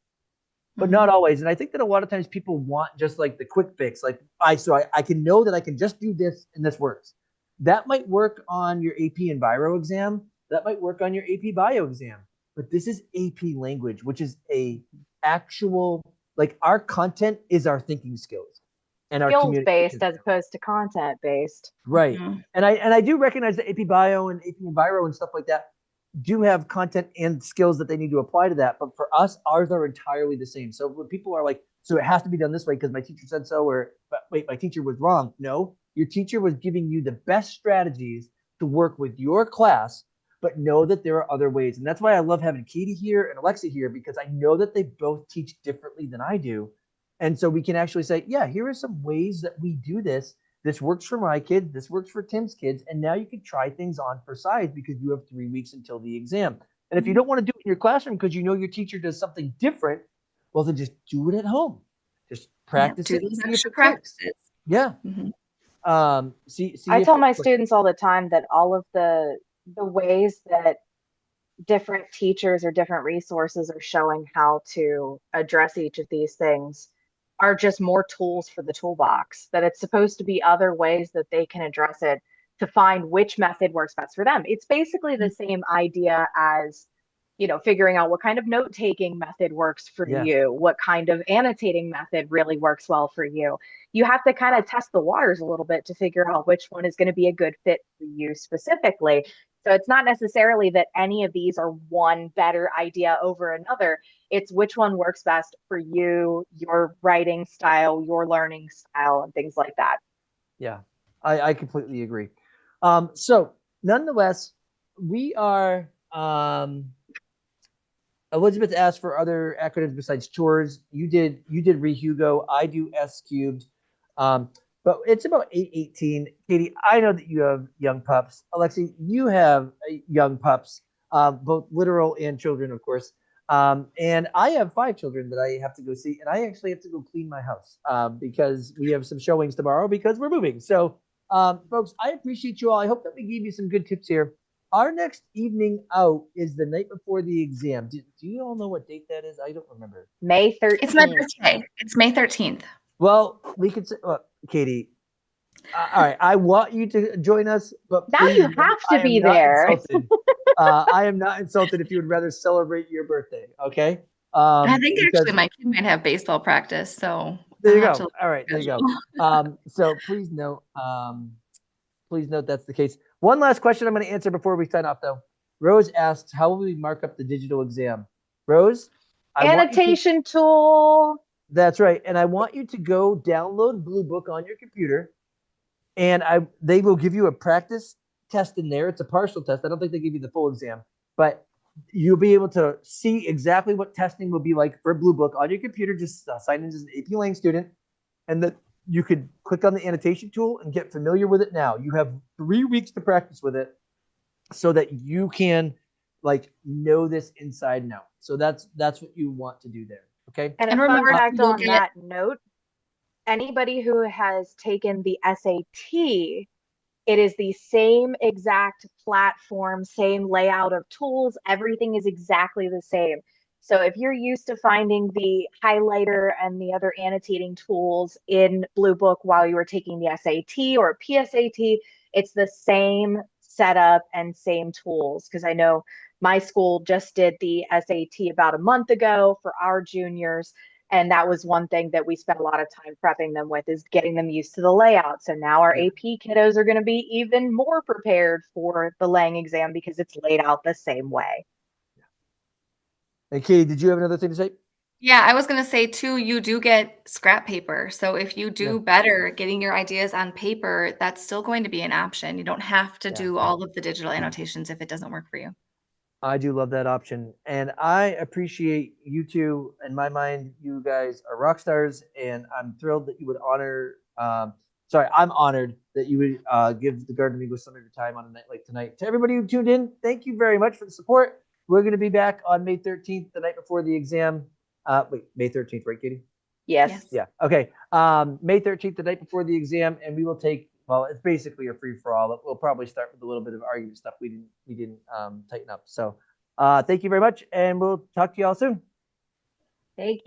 A: but not always. And I think that a lot of times people want just like the quick fix. Like, I can know that I can just do this and this works. That might work on your AP Enviro exam. That might work on your AP Bio exam. But this is AP language, which is a actual, like, our content is our thinking skills and our
C: Skills
A: communication
C: based as
A: skills.
C: opposed to content based.
A: Right. And I do recognize that AP Bio and AP Enviro and stuff like that do have content and skills that they need to apply to that. But for us, ours are entirely the same. So when people are like, so it has to be done this way because my teacher said so, or wait, my teacher was wrong. No, your teacher was giving you the best strategies to work with your class, but know that there are other ways. And that's why I love having Kaytie here and Alexa here, because I know that they both teach differently than I do. And so we can actually say, yeah, here are some ways that we do this. This works for my kids. This works for Tim's kids. And now you can try things on for size because you have 3 weeks until the exam. And if you don't want to do it in your classroom because you know your teacher does something different, well, then just do it at home. Just practice
B: Do
A: it.
B: those
A: See if
B: extra
A: it
B: practices.
A: fits. Yeah. See
C: I
A: if
C: tell
A: it
C: my
A: works.
C: students all the time that all of the ways that different teachers or different resources are showing how to address each of these things are just more tools for the toolbox, that it's supposed to be other ways that they can address it to find which method works best for them. It's basically the same idea as, figuring out what kind of note-taking method works for you, what kind of annotating method really works well for you. You have to kind of test the waters a little bit to figure out which one is going to be a good fit for you specifically. So it's not necessarily that any of these are one better idea over another. It's which one works best for you, your writing style, your learning style, and things like that.
A: Yeah, I completely agree. So nonetheless, we are, Elizabeth asked for other acronyms besides chores. You did ReHugo. I do S cubed. But it's about 8:18. Kaytie, I know that you have young pups. Alexi, you have young pups, both literal and children, of course. And I have 5 children that I have to go see, and I actually have to go clean my house because we have some showings tomorrow because we're moving. So, folks, I appreciate you all. I hope that we gave you some good tips here. Our next evening out is the night before the exam. Do you all know what date that is? I don't remember.
C: May 13th.
B: It's my birthday. It's May 13th.
A: Well, we could say, Kaytie, all right, I want you to join us, but
C: now
A: please,
C: you have to be there.
A: I am not insulted if you would rather celebrate your birthday. Okay.
B: I think
A: because
B: actually my kid might have baseball practice, so
A: there you
B: I'll have
A: go.
B: to
A: All right, there you go.
B: schedule.
A: So please note that's the case. One last question I'm going to answer before we sign off, though. Rose asks, "How will we mark up the digital exam?" Rose,
C: Annotation tool.
A: That's right, and I want you to go download Blue Book on your computer, and they will give you a practice test in there. It's a partial test. I don't think they give you the full exam, but you'll be able to see exactly what testing will be like for Blue Book on your computer. Just sign in as an AP Lang student, and that you could click on the annotation tool and get familiar with it now. You have 3 weeks to practice with it so that you can like know this inside and out. So that's what you want to do there. Okay.
C: And a
B: And
C: fun
B: remember,
C: fact
B: you'll
C: on
B: get
C: that note, anybody who has taken the SAT, it is the same exact platform, same layout of tools. Everything is exactly the same. So if you're used to finding the highlighter and the other annotating tools in Blue Book while you were taking the SAT or PSAT, it's the same setup and same tools. Because I know my school just did the SAT about a month ago for our juniors. And that was one thing that we spent a lot of time prepping them with, is getting them used to the layout. So now our
A: Yeah.
C: AP kiddos are going to be even more prepared for the Lang exam because it's laid out the same way.
A: And Kaytie, did you have another thing to say?
B: Yeah, I was going to say too, you do get scrap paper. So if you
A: Yeah.
B: do better getting your ideas on paper, that's still going to be an option. You don't have to
A: Yeah.
B: do all of the digital annotations if it doesn't work for you.
A: I do love that option. And I appreciate you two. In my mind, you guys are rock stars. And I'm thrilled that you would honor, I'm honored that you would give the Garden Amigos some of your time on a night like tonight. To everybody who tuned in, thank you very much for the support. We're going to be back on May 13th, the night before the exam. May 13th, right, Kaytie?
C: Yes.
B: Yes.
A: Yeah. Okay. May 13th, the night before the exam, and we will take. Well, it's basically a free for all. We'll probably start with a little bit of argument stuff we didn't tighten up. So, thank you very much, and we'll talk to you all soon.
C: Thank you.